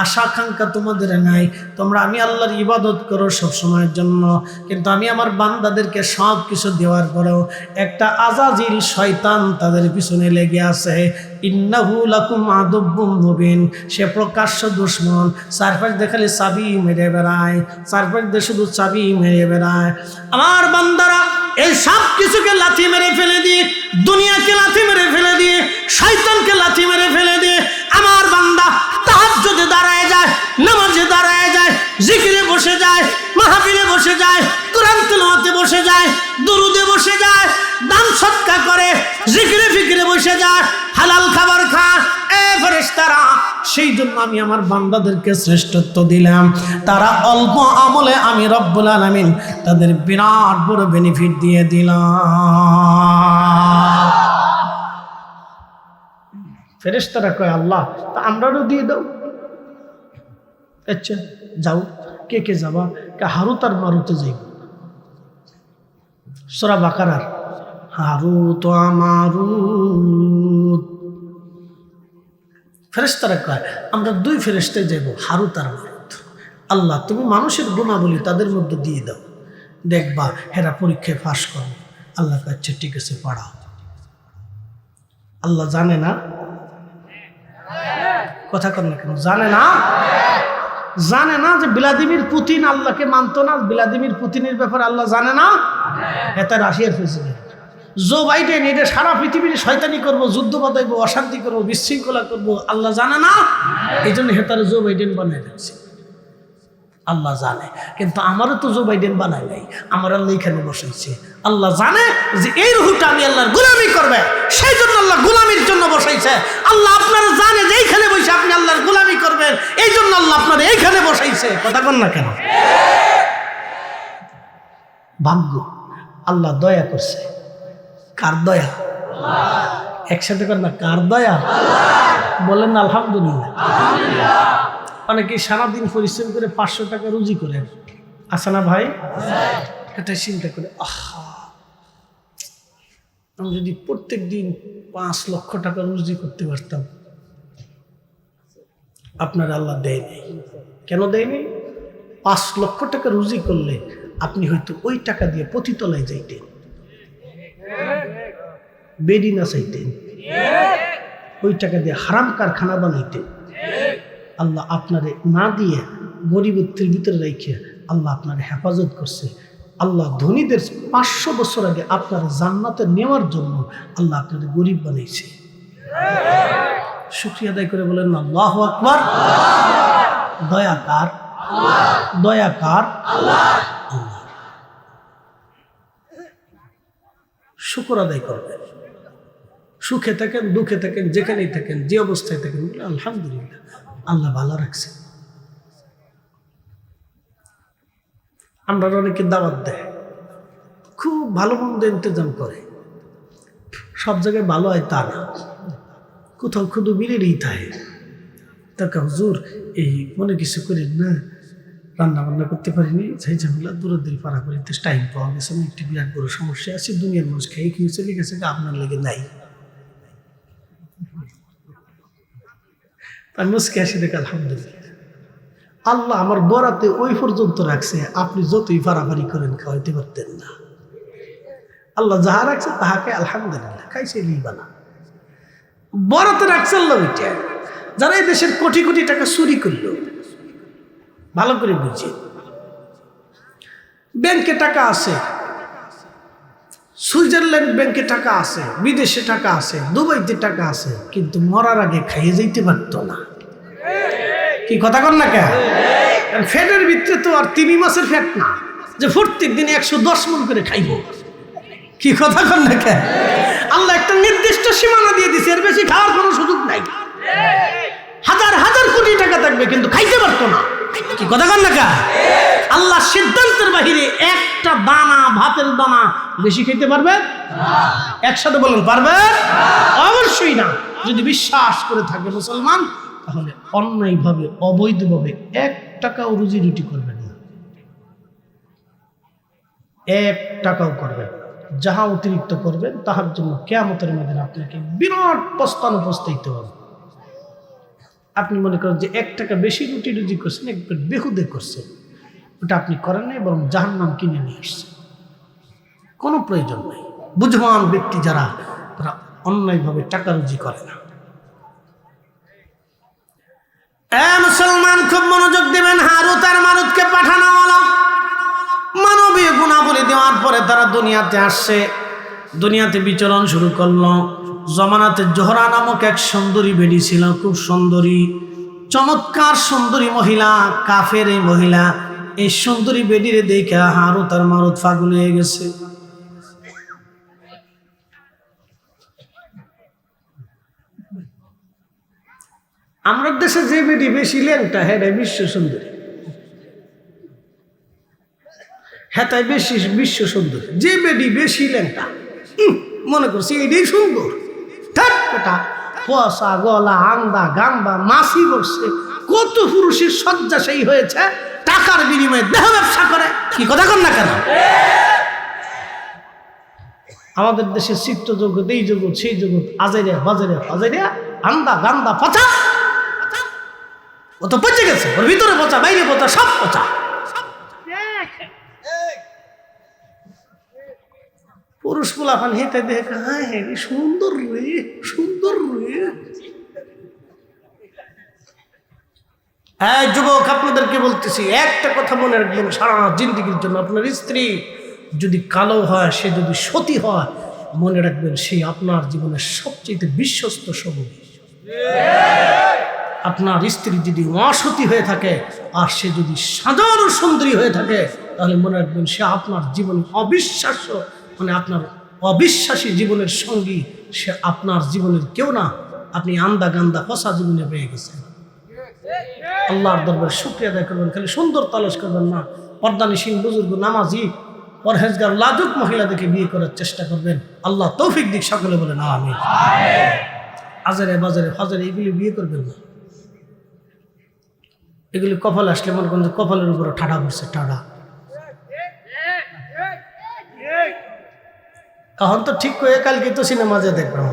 [SPEAKER 1] আশা আকাঙ্ক্ষা তোমাদের নাই। তোমরা আমি আল্লাহর ইবাদত করো সব সময়ের জন্য, কিন্তু আমি আমার বান্দাদেরকে সব কিছু দেওয়ার পরেও একটা আজাজিল শয়তান তাদের পিছনে লেগে আছে। ইন্নাহু লাকুম আদুব্বুম মুবিন, সে প্রকাশ্য দুশমন, চারপাশ দেখালে চাবি মেরে বেড়ায়, চারপাশ দিয়ে শুধু চাবি মেরে বেড়ায়। আমার বান্দারা এই সব কিছুকে লাথি মেরে ফেলে দিয়ে, দুনিয়াকে লাথি মেরে ফেলে দিয়ে, শয়তানকে লাথি মেরে ফেলে দিয়ে আমার বান্দা তাহাজ্জুদে দাঁড়ায় যায়, নামাজে দাঁড়ায় যায়, জিকিরে বসে যায়, মাহফিলে বসে যায়, কোরআন তেলাওয়াতে বসে যায়, দুরুদে বসে যায়, দান সদকা করে, জিকিরে ফিকিরে বসে যায়, হালাল খাবার খায়। এ ফেরেশতারা, সেই জন্য আমি আমার বান্দাদেরকে শ্রেষ্ঠত্ব দিলাম। তারা অল্প আমলে আমি রব্বুল আলামিন তাদের বিরাট বড় বেনিফিট দিয়ে দিলাম। ফেরেশতারা কয়, আল্লাহ তা আমরাও দিয়ে দাও। আচ্ছা যাও, কে কে যাবা? কে হারুত আর মারুতে যাইব। সূরা বাকারার হারুত ও মারুত। ফেরেশতারা কয়, আমরা দুই ফেরেশতায় যাইব, হারুত আর মারুত। আল্লাহ তুমি মানুষের গুণাবলী তাদের মধ্যে দিয়ে দাও, দেখবা হেরা পরীক্ষায় পাস করবে। আল্লাহ কাছে ঠিক আছে, পড়াও। আল্লাহ জানে না? কথা কর না কেন? জানে না? জানে না যে ভ্লাদিমির পুতিন আল্লাহকে মানত না? ভ্লাদিমির পুতিনের ব্যাপারে আল্লাহ জানে না? এটা রাশিয়ার প্রেসিডেন্ট জো বাইডেন, এটা সারা পৃথিবীর শয়তানি করবো, যুদ্ধ বাঁধাইবো, অশান্তি করবো, বিশৃঙ্খলা করবো, আল্লাহ জানে না? এই জন্য হেতারে জো বাইডেন বানিয়ে দিচ্ছে। আল্লাহ জানে, কিন্তু আমারও তো জো বাইডেন বানায় নাই, আমার আল্লাহ এখানে বসাইছে। আল্লাহ জানে যে এই রুহটা আমি আল্লাহর গোলামি করবে, সেই জন্য আল্লাহ গোলামির জন্য বসাইছে। আল্লাহ আপনারা জানে যে এইখানে বসে আপনি আল্লাহর গোলামি করবেন, এই জন্য আল্লাহ আপনারা এইখানে বসাইছে। কথা বল না কেন? ভাগ্য, আল্লাহ দয়া করছে। কার দয়া? একসাথে কর না, কার দয়া? বলেন না আলহামদুলিল্লাহ। অনেকে সারাদিন পরিশ্রম করে 500 টাকা রুজি করেন, আছে না ভাই? এটা চিন্তা করে, আহা, আমি যদি প্রত্যেক দিন 5 লক্ষ টাকা রুজি করতে পারতাম। আপনার আল্লাহ দেয়নি। কেন দেয়নি? 5 লক্ষ টাকা রুজি করলে আপনি হয়তো ওই টাকা দিয়ে পতিতলায় যাইতেন, বেডি না চাইতেন, ওই টাকা দিয়ে হারাম কারখানা বানাইতেন। আল্লাহ আপনারে না দিয়ে গরিবত্বের ভিতরে রেখে আল্লাহ আপনারে হেফাজত করছে। আল্লাহ ধনীদের 500 বছর আগে আপনার জান্নাতে নেওয়ার জন্য আল্লাহ আপনাদের গরিব বানাইছে। শুকরিয়া আদায় করে বলেন আল্লাহু আকবার। দয়া কার? দয়া কার? শুকর আদায় করবেন। সুখে থাকেন, দুঃখে থাকেন, যেখানেই থাকেন, যে অবস্থায় থাকেন, আলহামদুলিল্লাহ আল্লাহ ভালো রাখছে। আমরা অনেকে দাওয়াত দেয়, খুব ভালো মন্দ ইন্তজাম করে, সব জায়গায় ভালো হয় তা না, কোথাও খুদু মিলেরই থাকে। তাকে হুজুর এই মনে কিছু করেন না, রান্না বান্না করতে পারিনি, সেই ঝামেলা দূরদূরি পাড়া করিতে টাইম পাওয়া গেছে, আমি একটি বিরাট বড় সমস্যা আছে, দুনিয়ার মানুষ খেয়ে খেয়ে চলে গেছে, আপনার লেগে নাই। আমি মুসকে আসি দেখে আলহামদুলিল্লাহ, আল্লাহ আমার বরাতে ওই পর্যন্ত রাখছে, আপনি যতই ফাড়াফাড়ি করেন খাওয়াইতে পারতেন না। আল্লাহ যাহা রাখছে তাহাকে আলহামদুলিল্লাহ খাইছে লিবানা, বরাতে রাখছে আল্লাহ। ওইটা যারা এই দেশের কোটি কোটি টাকা চুরি করল, ভালো করে বুঝে, ব্যাংকে টাকা আছে, সুইজারল্যান্ড ব্যাংকে টাকা আছে, বিদেশে টাকা আছে, দুবাইতে টাকা আছে, কিন্তু মরার আগে খাইয়ে যাইতে পারতো না। কি কথা কর না কেন? ফ্যাটের ভিতরে তো আর 3 মাসের ফ্যাট না যে প্রত্যেক দিন 110 মণ করে খাইব। কি কথা কর না কেন? আল্লাহ একটা নির্দিষ্ট সীমানা দিয়ে দিছে, এর বেশি খাওয়ার কোনো সুযোগ নাই। হাজার হাজার কোটি টাকা থাকবে কিন্তু খাইতে পারতো না। কি কথা কর না কেন? আল্লাহ সিদ্ধান্তের বাহিরে একটা দানা, ভাতের দানা বেশি খেতে পারবে? একসাথে বলেন পারবে? অবশ্যই না। যদি বিশ্বাস করে থাকে মুসলমান, তাহলে অন্যায়ভাবে, অবৈধভাবে 1 টাকাও রুজি রুটি করবেন না, 1 টাকাও করবেন। যাহা অতিরিক্ত করবেন তাহার জন্য কিয়ামতের ময়দানে আপনাকে বিরাট প্রস্থান উপস্থিত হবে। আপনি মনে করেন যে 1 টাকা বেশি রুটি রুজি করছেন, একবার বেহুদে করছেন, ওটা আপনি করেন নাই, বরং জাহান্নাম কিনে নিয়ে আসছেন। কোনো প্রয়োজন নাই। বুঝবান ব্যক্তি যারা, তারা অন্যায়ভাবে টাকা রুজি করে না। মুসলমান খুব মনোযোগ দিবেন। হারুত আর মারুতকে পাঠানো হলো, মানবীয় গুণাবলী দেওয়ার পরে তারা দুনিয়াতে আসছে, দুনিয়াতে বিচরণ শুরু করলো। জমানাতে জোহরা নামক এক সুন্দরী বেডি ছিল, খুব সুন্দরী, চমৎকার সুন্দরী মহিলা, কাফের এই মহিলা। এই সুন্দরী বেডিরে দেখে হারুত আর মারুত পাগল হয়ে গেছে। আমরা দেশে যে বেডি বেশি ল্যাংটা, হ্যাঁ বিশ্ব সুন্দরী, হ্যাঁ তাই বেশি বিশ্ব সুন্দরী। যে বেডি বেশি ল্যাংটা মনে করছি এটাই সুন্দর, কুয়াশা, গলা, আন্দা, গান্দা, মাছি বসছে, কত পুরুষের শয্যা সেই হয়েছে, টাকার বিনিময়ে দেহ ব্যবসা করে। কি কথা কর না কেন? আমাদের দেশের চিত্র জগৎ, এই জগৎ, সেই জগৎ, আজাইরা বাজারে বাজাইরা, আন্দা গান্দা পচা, ও তো পচে গেছে, ওর ভিতরে পচা, বাইরে পচা, সব পচা। পুরুষ পোলাপান হেঁটে দেখে, হ্যাঁ হ্যাঁ সুন্দর রে, সুন্দর রে। হ্যাঁ যুবক, আপনাদেরকে বলতেছি একটা কথা মনে রাখবেন সারা জিন্দগির জন্য। আপনার স্ত্রী যদি কালো হয়, সে যদি সতী হয়, মনে রাখবেন সেই আপনার জীবনের সবচেয়ে বিশ্বস্ত সঙ্গী। আপনার স্ত্রী যদি অসতী হয়ে থাকে আর সে যদি সাধারণ সুন্দরী হয়ে থাকে, তাহলে মনে রাখবেন সে আপনার জীবনে অবিশ্বাস্য, মানে আপনার অবিশ্বাসী জীবনের সঙ্গী, সে আপনার জীবনের কেউ না। আপনি আন্দা গান্দা পচা জীবনে পেয়ে গেছেন। আল্লাহর দরবারে শুকরিয়া আদায় করবেন, খালি সুন্দর তালাশ করবেন না। পর্দানিসীন বুজুর্গ নামাজি পরহেজগার লাজুক মহিলা দেখে বিয়ে করার চেষ্টা করবেন। আল্লাহ তৌফিক দিক, সকলে বলেন আমিন। আজারে বাজারে ফাজারে এগুলি বিয়ে করবেন না। এগুলি কপাল আসলে মনে করেন যে কপালের উপরে ঠাডা পড়ছে, ঠাডা। এখন তো ঠিক করে কালকে তো সিনেমা যা দেখবেন।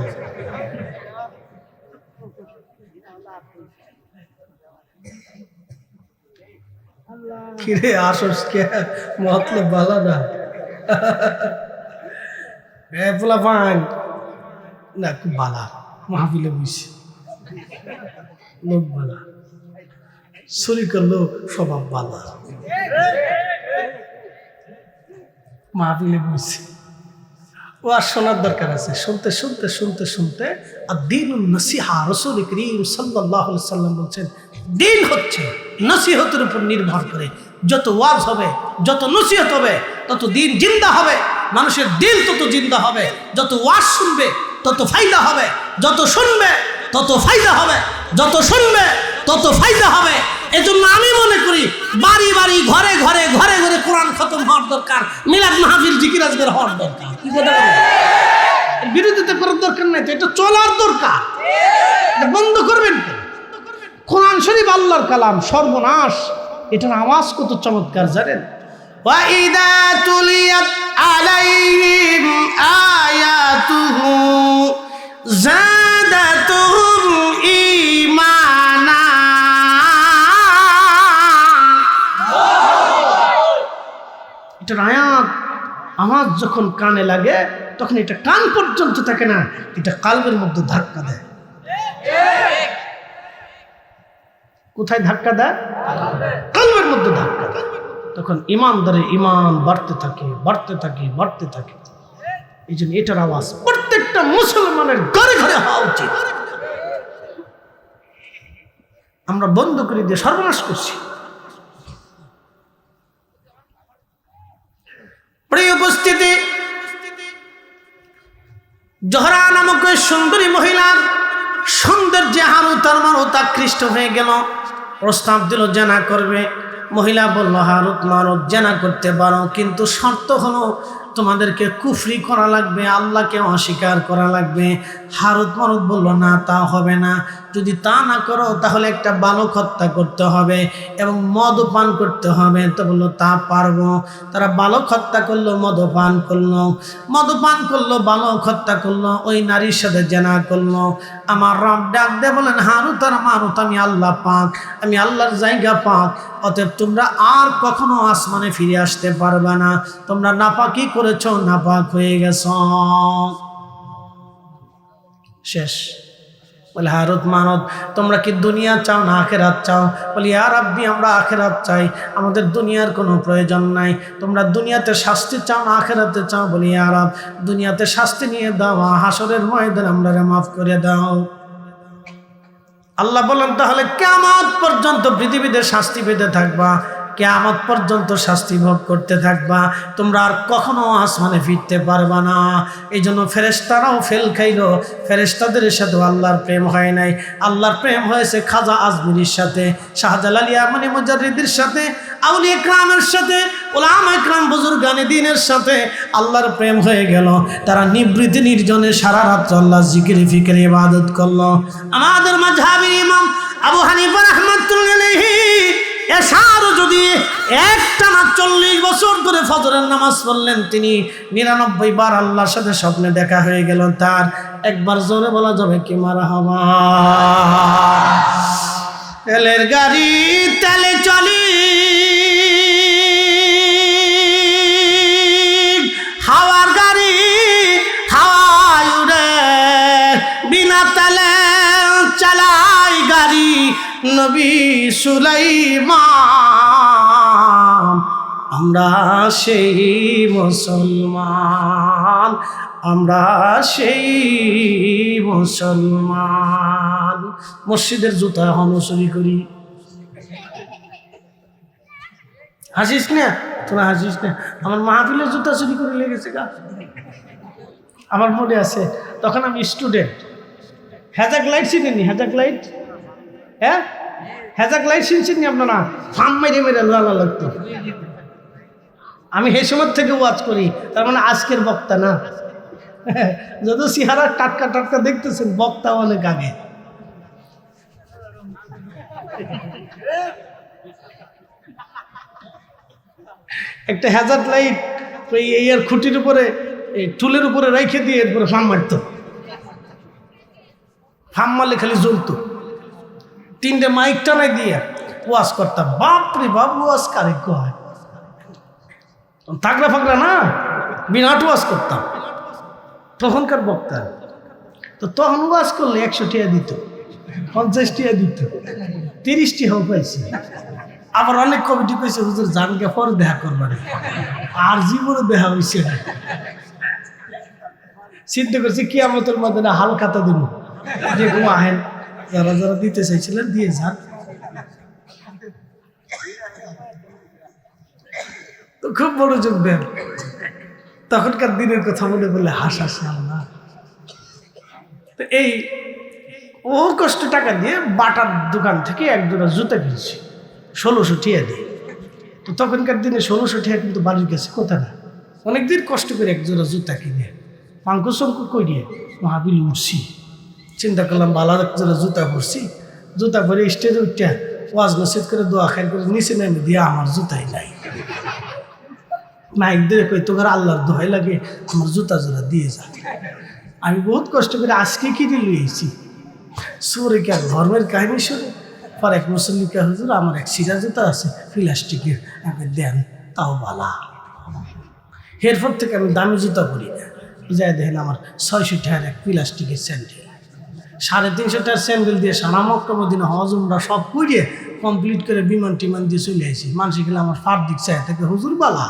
[SPEAKER 1] কিরে আসস কে মতলব ভালো না। পোলা পান না, খুব ভালা মাহফিলে বুঝছে, লোক ভালা, শরীরের লোক স্বভাব ভালা, মাহফিলে বুঝছে। ও আর শোনার দরকার আছে। শুনতে শুনতে শুনতে শুনতে আর দ্বীনুন নসিহা, রাসূল করিম সাল্লাল্লাহু আলাইহি সাল্লাম বলছেন দিন হচ্ছে নসিহতের উপর নির্ভর করে। যত ওয়াজ হবে, যত নসিহত হবে, তত দিন জিন্দা হবে, মানুষের দিল তত জিন্দা হবে। যত ওয়াজ শুনবে তত ফায়দা হবে, যত শুনবে তত ফায়দা হবে, যত শুনবে তত ফায়দা হবে। এজন্য আমি মনে করি বাড়ি বাড়ি ঘরে ঘরে ঘরে ঘরে কোরআন খতম হওয়ার দরকার, মিলাদ মাহফিল জিকির আজকের হওয়ার দরকার। কি কথা বলেন? বিরোধিতা করার দরকার নাই তো, এটা চলার দরকার। এটা বন্ধ করবেন কেন? কোরআন শরীফ আল্লাহর কালাম, সর্বনাশ। এটার আওয়াজ কত চমৎকার জানেন? ওয়া ইযা তুলিয়াত আলাইহিম আয়াতুহু যাদাতুহুম ঈমানা। এটার আয়াত আওয়াজ যখন কানে লাগে তখন এটা কান পর্যন্ত থাকে না, এটা কালবের মধ্যে ধাক্কা দেয়। কোথায় ধাক্কা দেয়? কালবের মধ্যে ধাক্কা দেয়। তখন ইমানদারের ইমান বাড়তে থাকে, বাড়তে থাকে, বাড়তে থাকে। এই জন্য এটার আওয়াজ প্রত্যেকটা মুসলমানের ঘরে ঘরে হওয়া উচিত। আমরা বন্ধ করে দিয়ে সর্বনাশ করছি। প্রিয় উপস্থিতি, জোহরা নামক ওই সুন্দরী মহিলার সৌন্দর্যে হারুত আর মারুত আকৃষ্ট হয়ে গেল। প্রস্তাব দিল জানা করবে। মহিলা বলল, হারুত মারুত জানা করতে পারো, কিন্তু শর্ত হলো তোমাদেরকে কুফরি করা লাগবে, আল্লাহকে অস্বীকার করা লাগবে। হারুত মারুত বলল, না তা হবে না। যদি তা না করো তাহলে একটা বালক হত্যা করতে হবে এবং মদ পান করতে হবে। তো বললো তা পারবো। তারা বালক হত্যা করলো, মদপান করলো, মদপান করলো, বালক হত্যা করলো, ওই নারীর সাথে জেনা করলো। আমার রব ডাক দিয়ে বলেন, হারুত আর মারুত, আমি আল্লাহ পাক, আমি আল্লাহর জায়গা পাক, অতএব তোমরা আর কখনো আসমানে ফিরে আসতে পারবে না। তোমরা নাপাকি করেছো, নাপাক হয়ে গেছ। শেষ। বলে, হারুত মারুত, তোমরা কি দুনিয়া চাও না আখেরাত চাও? বলি, ইয়া রাব্বি, আমরা আখেরাত চাই, আমাদের দুনিয়ার কোনো প্রয়োজন নাই। তোমরা দুনিয়াতে শাস্তি চাও না আখেরাতে চাও? বলি, ইয়া রাব, দুনিয়াতে শাস্তি নিয়ে দাও, হাসরের ময়দানে আমরা মাফ করে দাও। আল্লাহ বলেন, তাহলে কিয়ামত পর্যন্ত পৃথিবীতে শাস্তি পেতে থাকবা, কিয়ামত পর্যন্ত শাস্তি ভোগ করতে থাকবা, তোমরা আর কখনো আসমানে ফিরতে পারবা না। এই জন্য ফেরেশতারাও ফেল খাইলো। ফেরেশতাদের সাথে আল্লাহর প্রেম হয় নাই, আল্লাহর প্রেম হয়েছে খাজা আজমিরির সাথে, শাহজালাল ইয়ামানি মুজাদ্দিদের সাথে, আউলিয়া ইকরামের সাথে, উলামা ইকরাম বুজুর্গানে দ্বীনের সাথে আল্লাহর প্রেম হয়ে গেল। তারা নিবৃত্তি নির্জনে সারা রাত আল্লাহ জিকির ফিকির ইবাদত করলো। আমাদের মাযহাবের ইমাম আবু হানিফা রাহমাতুল্লাহি আলাইহি এশারও যদি একটানা 40 বছর ধরে ফজরের নামাজ পড়লেন, তিনি 99 বার আল্লাহর সাথে স্বপ্নে দেখা হয়ে গেল তার। একবার জোরে বলা যাবে কি মারহাবা? তেলের গাড়ি তেলে চলি, হাওয়ার গাড়ি হাওয়ায় উড়ে, বিনা তেলে চালাই গাড়ি নবী সুলাইমান। আমরা সেই মুসলমান, আমরা সেই মুসলমান। মসজিদের জুতা এখনো চুরি করি। হাসিস না, তোরা হাসিস না। আমার মাহফিলের জুতা চুরি করে লেগেছে গা। আমার মনে আছে তখন আমি স্টুডেন্ট। হ্যাজাক লাইট চিনেনি? হ্যাজাক লাইট, হ্যাঁ হ্যাজাক লাইট চিনছেন আপনারা? ফার্ম মেরে মেরে লালা লাগতো। আমি সেই সময় থেকে ওয়াজ করি, তার মানে আজকের বক্তা না। যত চেহারা টাটকা টাটকা দেখতেছেন, বক্তা অনেক আগে। একটা হ্যাজার্ড লাইট এই আর খুঁটির উপরে, এই টুলের উপরে রেখে দিয়ে এরপরে ফার্ম মারত। ফার্ম মারলে খালি জ্বলতো। 3টে মাইক টানাই দিয়ে ওয়াজ করতাম। বাপরে বাপ, ওয়াজ কারে কয়, থাকরা ফাকরা না, বিরাট ওয়াজ করতাম। তখনকার বক্তা তো তখন ওয়াজ করলে 100 টাকা দিত, 50 টাকা দিত, 30 টাকাও পাইছে। আবার অনেক কমিটি পেয়েছে, হুজুর জানকে পরে দেখা করবার, আর জীবনে দেখা হয়েছে না। চিন্তা করছি কিয়ামতের মধ্যে না হালখাতা দিব, যে আহেন যারা যারা দিতে চাইছিলেন দিয়ে যান। তো খুব বড় যোগ দেন। তখনকার দিনের কথা মনে বললে হাসি আসে আল্লাহ। তো এই ও কষ্ট টাকা দিয়ে বাটার দোকান থেকে 1 জোড়া জুতা কিনছি 1600 টাকা দিয়ে। তো তখনকার দিনে 1600 টাকা কিন্তু বাড়ির কাছে কোথা না। অনেকদিন কষ্ট করে 1 জোড়া জুতা কিনে পাঙ্কুশঙ্কু করিয়ে মাহফিল উঠছি। চিন্তা করলাম ভালো 1 জোড়া জুতা পরছি, জুতা পরে স্টেজে উঠে ওয়াজ নসিহত করে দোয়া খাই করে নিচে নেমে দিয়ে আমার জুতাই নাই। মাইক দিয়ে কই তোর আল্লাহর দোহাই লাগে, আমার জুতা জোড়া দিয়ে যা। আমি বহুত কষ্ট করে আজকে কিনে লুয়েছি। সুরে কে ধর্মের কাহিনী শুনে পর এক মুসল্লিকা, হুজুর আমার এক সিরা জুতা আছে প্লাস্টিকের, আমাকে দেন, তাও বালা। এরপর থেকে আমি দামি জুতা পরি না। যাই দেখেন আমার 600 টাকার এক প্লাস্টিকের স্যান্ডেল, 350 টাকার স্যান্ডেল দিয়ে সারা মক্কা মদিনা হজ উমরা সব করিয়ে কমপ্লিট করে বিমান টিমান দিয়ে চলে আসি। মানুষ গেলে আমার ফার দিক চায় থেকে, হুজুর বালা,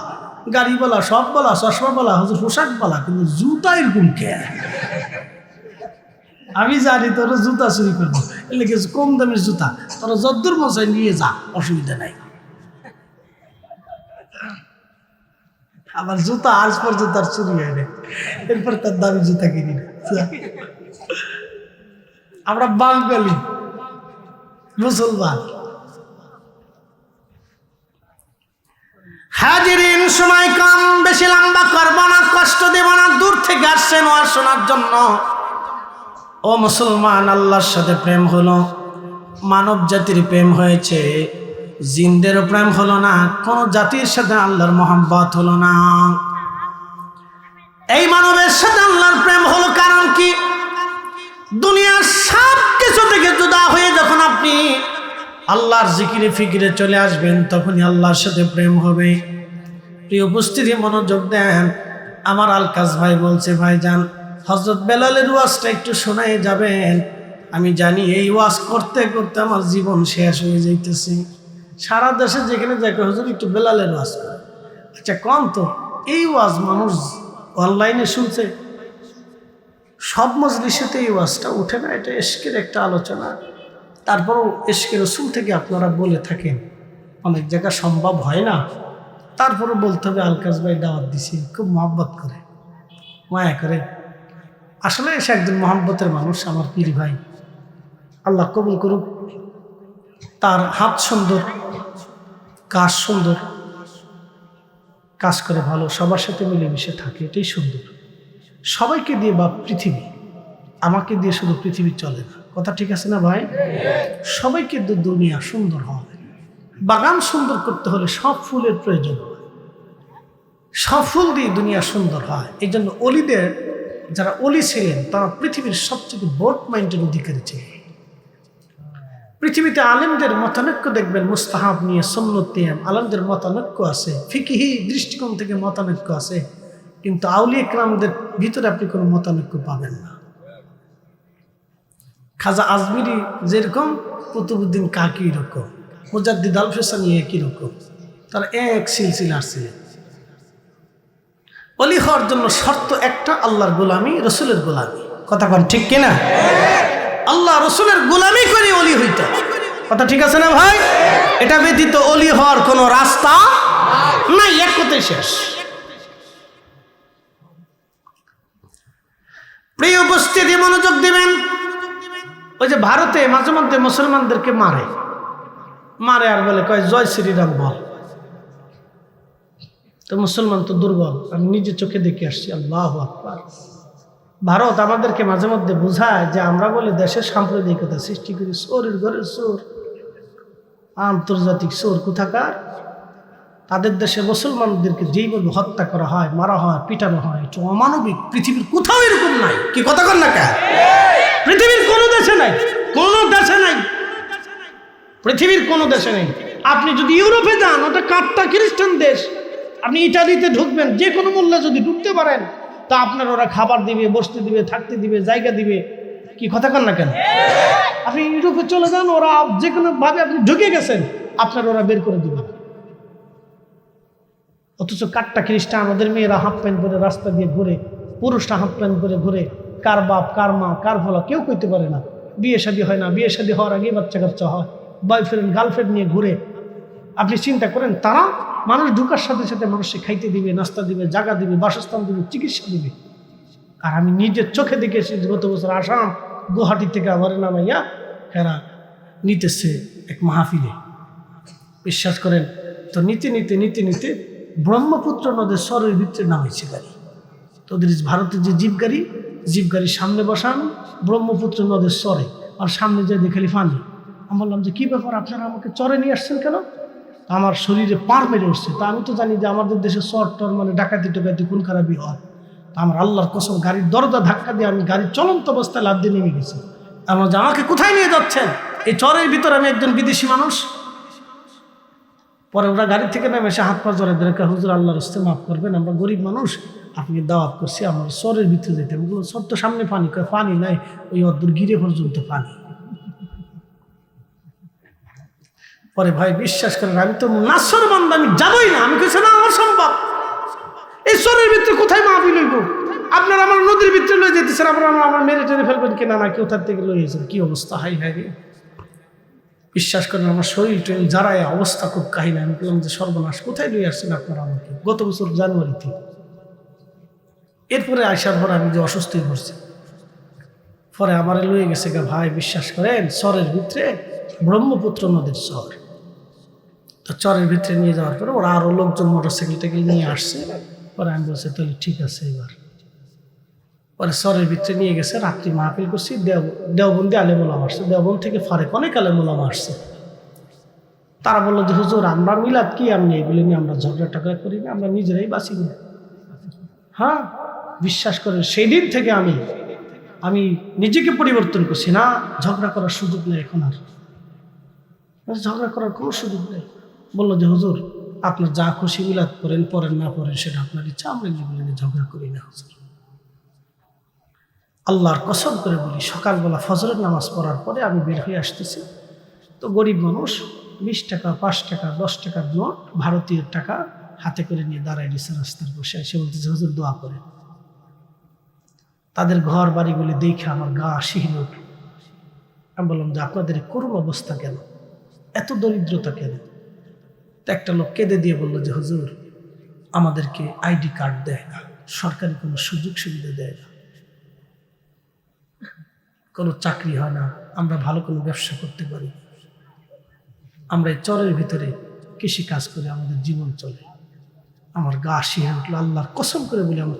[SPEAKER 1] গাড়ি বালা, সব বালা, চশমা বালা, হুজুর পোশাক বালা, কিন্তু জুতা এরকম কে? আমি জানি তোর জুতা চুরি করবো, এলে কিছু কম দামের জুতা তোরা যদ্দুর মশাই নিয়ে যা, অসুবিধা নাই। আমার জুতা আজ পর্যন্ত আর চুরি হয় না, এরপর তার দামি জুতা কিনি না। আমরা বাঙালি মুসলমান। হাজিরিন, সময় কম, বেশি লম্বা করবো না, কষ্ট দেব না। দূর থেকে আসছেন ওয়াজ শোনার জন্য। ও মুসলমান, আল্লাহর সাথে প্রেম হলো, মানব জাতির প্রেম হয়েছে, জিনদেরও প্রেম হলো না, কোন জাতির সাথে আল্লাহর মহব্বত হলো না। এই মানবের সাথে আল্লাহর প্রেম হলো কারণ কি? দুনিয়ার সব কিছু থেকে জুদা হয়ে যখন আপনি আল্লাহর জিকিরে ফিকিরে চলে আসবেন, তখনই আল্লাহর সাথে প্রেম হবে। প্রিয় উপস্থিতি, মনোযোগ দেন। আমার আলকাস ভাই বলছে, ভাইজান হযরত বেলালের ওয়াজটা একটু শোনায় যাবেন। আমি জানি এই ওয়াজ করতে করতে আমার জীবন শেষ হয়ে যাইতেছে। সারা দেশে যেখানে দেখে হুজুর একটু বেলালের ওয়াজ করে। আচ্ছা কম তো, এই ওয়াজ মানুষ অনলাইনে শুনছে, সব মজলিসেতে এই ওয়াজটা উঠে না। এটা ইশকের একটা আলোচনা। তারপরও ইশকে রসুল থেকে আপনারা বলে থাকেন, অনেক জায়গা সম্ভব হয় না, তারপরও বলতে হবে আলকাস ভাই দাওয়াত দিছি, খুব মহব্বত করে, মায়া করে। আসলে সে একজন মহব্বতের মানুষ, আমার পীর ভাই। আল্লাহ কবুল করুক। তার হাত সুন্দর, কাজ সুন্দর, কাজ করে ভালো, সবার সাথে মিলেমিশে থাকে, এটাই সুন্দর। সবাইকে দিয়ে বা পৃথিবী, আমাকে দিয়ে শুধু পৃথিবী চলে না। কথা ঠিক আছে না ভাই? সবাইকে দিয়ে দুনিয়া সুন্দর হয়। বাগান সুন্দর করতে হলে সব ফুলের প্রয়োজন হয়, সব ফুল দিয়ে দুনিয়া সুন্দর হয়। এই জন্য অলিদের, যারা অলি ছিলেন, তারা পৃথিবীর সবচেয়ে ব্রড মাইন্ডের অধিকারী ছিলেন। পৃথিবীতে আলেমদের মতানৈক্য দেখবেন, মুস্তাহাব নিয়ে, সুন্নত নিয়ে আলেমদের মতানৈক্য আছে, ফিকহি দৃষ্টিকোণ থেকে মতানৈক্য আছে, কিন্তু আউলিয়া কেরামদের ভিতরে আপনি কোনো মতানৈক্য পাবেন না। খাজা আজমিরি যেরকম, কুতুবউদ্দিন কাকি এরকম, মুজাদ্দিদ আল ফেসানি একই রকম, তারা এক সিলসিলার ছিলেন। ওলি হওয়ার জন্য শর্ত একটা, আল্লাহর গোলামি, রসুলের গোলামি। কথা কন ঠিক কিনা? আল্লাহ রসুলের গোলামি করে ওলি হইতে, কথা ঠিক আছে না ভাই? এটা ব্যতীত ওলি হওয়ার কোনো রাস্তা নাই, এক কথায় শেষ। প্রিয় উপস্থিতি, মনোযোগ দিবেন। ওই যে ভারতে মাঝে মধ্যে মুসলমানদেরকে মারে আর বলে কয় জয় শ্রীরাম বল। তো মুসলমান তো দুর্বল, আমি নিজে চোখে দেখে আসছি। আল্লাহু আকবার। ভারত আমাদেরকে মাঝে মধ্যে বোঝায় যে আমরা বলে দেশের সাম্প্রদায়িকতা সৃষ্টি করি, চোরের ঘরের চোর, আন্তর্জাতিক চোর কোথাকার। তাদের দেশে মুসলমানদেরকে যেইভাবে হত্যা করা হয়, মারা হয়, পিটানো হয়, একটু অমানবিক। পৃথিবীর কোথাও এরকম নাই। কি কথা কন না কেন? পৃথিবীর কোনো দেশে নাই, কোনো দেশে নাই, পৃথিবীর কোনো দেশে নেই। আপনি যদি ইউরোপে যান, ওটা কাট্টা খ্রিস্টান দেশ। আপনি ইটালিতে ঢুকবেন, যে কোনো মূল্যে যদি ঢুকতে পারেন, তা আপনার ওরা খাবার দিবে, বসতে দিবে, থাকতে দিবে, জায়গা দিবে। কি কথা কন না কেন? আপনি ইউরোপে চলে যান, ওরা যে কোনো ভাবে আপনি ঢুকে গেছেন, আপনার ওরা বের করে দিবে। অথচ কাট্টা খ্রিস্টান, ওদের মেয়েরা হাফ প্যান্ট পরে রাস্তা দিয়ে ঘুরে, পুরুষরা হাফ প্যান্ট পরে ঘুরে। কার বাপ, কার মা, কার ফলা কেউ কইতে পারে না। বিয়ে শাদী হয় না, বিয়ে শাদী হওয়ার আগেই বাচ্চা কাচ্চা হয়, বয়ফ্রেন্ড গার্লফ্রেন্ড নিয়ে ঘুরে। আপনি চিন্তা করেন, তারা মানুষ ঢুকার সাথে সাথে মানুষকে খাইতে দিবে, নাস্তা দিবে, জায়গা দিবে, বাসস্থান দিবে, চিকিৎসা দিবে। আর আমি নিজের চোখে দেখেছি, গত বছর আসাম গুয়াহাটি থেকে আবার নামাইয়া এরা নিতেছে এক মাহফিলে। বিশ্বাস করেন তো, নিতে নিতে নিতে নিতে ব্রহ্মপুত্র নদের সরের ভিতরে নামাইছে গাড়ি। তো ওদের ভারতের যে জিপ গাড়ির সামনে বসান ব্রহ্মপুত্র নদের সরে, আর সামনে যে দেখালি পানি। আমি বললাম যে কী ব্যাপার, আপনারা আমাকে চরে নিয়ে আসছেন কেন? আমার শরীরে পার মেরে উঠছে। তা আমি তো জানি যে আমাদের দেশে চর টর মানে ডাকাতি টোকাতি খুন খারাপি হয়। তা আমার আল্লাহর কসম, গাড়ির দরজা ধাক্কা দিয়ে আমি গাড়ির চলন্ত অবস্থায় লাফ দিয়ে নেমে গেছি। আমার যে আমাকে কোথায় নিয়ে যাচ্ছেন? এই চরের ভিতরে আমি একজন বিদেশি মানুষ। পরে ওরা গাড়ি থেকে নেমে এসে হাত পা জড়ে ধরে, হুজুর আল্লাহর হস্তে মাফ করবেন, আমরা গরিব মানুষ, আপনি দাওয়াত করছি, আমার চরের ভিতরে যেতে। আমি বললাম চর তো সামনে পানি। কয় পানি নাই, ওই অদ্ভুত গিরে পর্যন্ত পানি। পরে ভাই বিশ্বাস করেন, আমি তো নাসর বান্দা, আমি যাবই না। আমি কেছি না, আমার সম্ভব। এই চরের ভিতরে কোথায় মাহফিল হইব? আপনারা আমার নদীর ভিতরে লয়ে যেতেছেন, আপনারা আমার মেরে টেরে ফেলবেন কিনা, না কেউ তার থেকে লইয়েছেন। কি অবস্থা, হাই হাই রে। বিশ্বাস করেন, আমার শরীর টরীর যারাই অবস্থা খুব কাহিনী। আমি বললাম যে সর্বনাশ, কোথায় লইয়ে আসছেন আপনারা আমাকে? গত বছর জানুয়ারিতে। এরপরে আসার পর আমি যে অসুস্থ হয়ে পড়ছি, পরে আমার লইয়ে গেছে গা ভাই। বিশ্বাস করেন, চরের ভিতরে ব্রহ্মপুত্র নদীর চর। তো চরের ভিতরে নিয়ে যাওয়ার পরে ওরা আরও লোকজন মোটরসাইকেল টেকেল নিয়ে আসছে। পরে আমি বলছি তাহলে ঠিক আছে এবার। পরে চরের ভিতরে নিয়ে গেছে, রাত্রি মাহফিল করছি। দেওবন্দি আলেম ওলামা আসছে, দেওবন্দ থেকে ফারেক অনেক আলেম ওলামা আসছে। তারা বললো যে হুজুর, আমরা মিলাদ কি আপনি এগুলি নিয়ে আমরা ঝগড়া টগড়া করি না, আমরা নিজেরাই বাঁচি না। হ্যাঁ, বিশ্বাস করেন, সেই দিন থেকে আমি নিজেকে পরিবর্তন করছি। না, ঝগড়া করার সুযোগ নেই এখন, আর ঝগড়া করার কোনো সুযোগ নেই। বললো যে হুজুর, আপনার যা খুশি মিলাদ করেন, পড়েন না পড়েন সেটা আপনার ইচ্ছা, আমরা জীবনে ঝগড়া করি না হুজুর। আল্লাহর কসম করে বলি, সকালবেলা ফজরের নামাজ পড়ার পরে আমি বের হয়ে আসতেছি। তো গরিব মানুষ 20 টাকা, 5 টাকা, 10 টাকার নোট, ভারতীয় টাকা হাতে করে নিয়ে দাঁড়ায় দিচ্ছে রাস্তার বসে। এসে বলতেছে হুজুর দোয়া করেন। তাদের ঘর বাড়িগুলি দেখে আমার গা শিহরে উঠল। আমি বললাম যে আপনাদের করুণ অবস্থা কেন, এত দরিদ্রতা কেন? তো একটা লোক কেঁদে দিয়ে বললো যে হুজুর, আমাদেরকে আইডি কার্ড দেয় না, সরকারি কোনো সুযোগ সুবিধা দেয় না, কোনো চাকরি হয় না, আমরা ভালো কোনো ব্যবসা করতে পারি, আমরা এই চরের ভিতরে কৃষি কাজ করে আমাদের জীবন চলে। আমার গা শিহরে উঠলো। আল্লাহর কসম করে বলি, আমার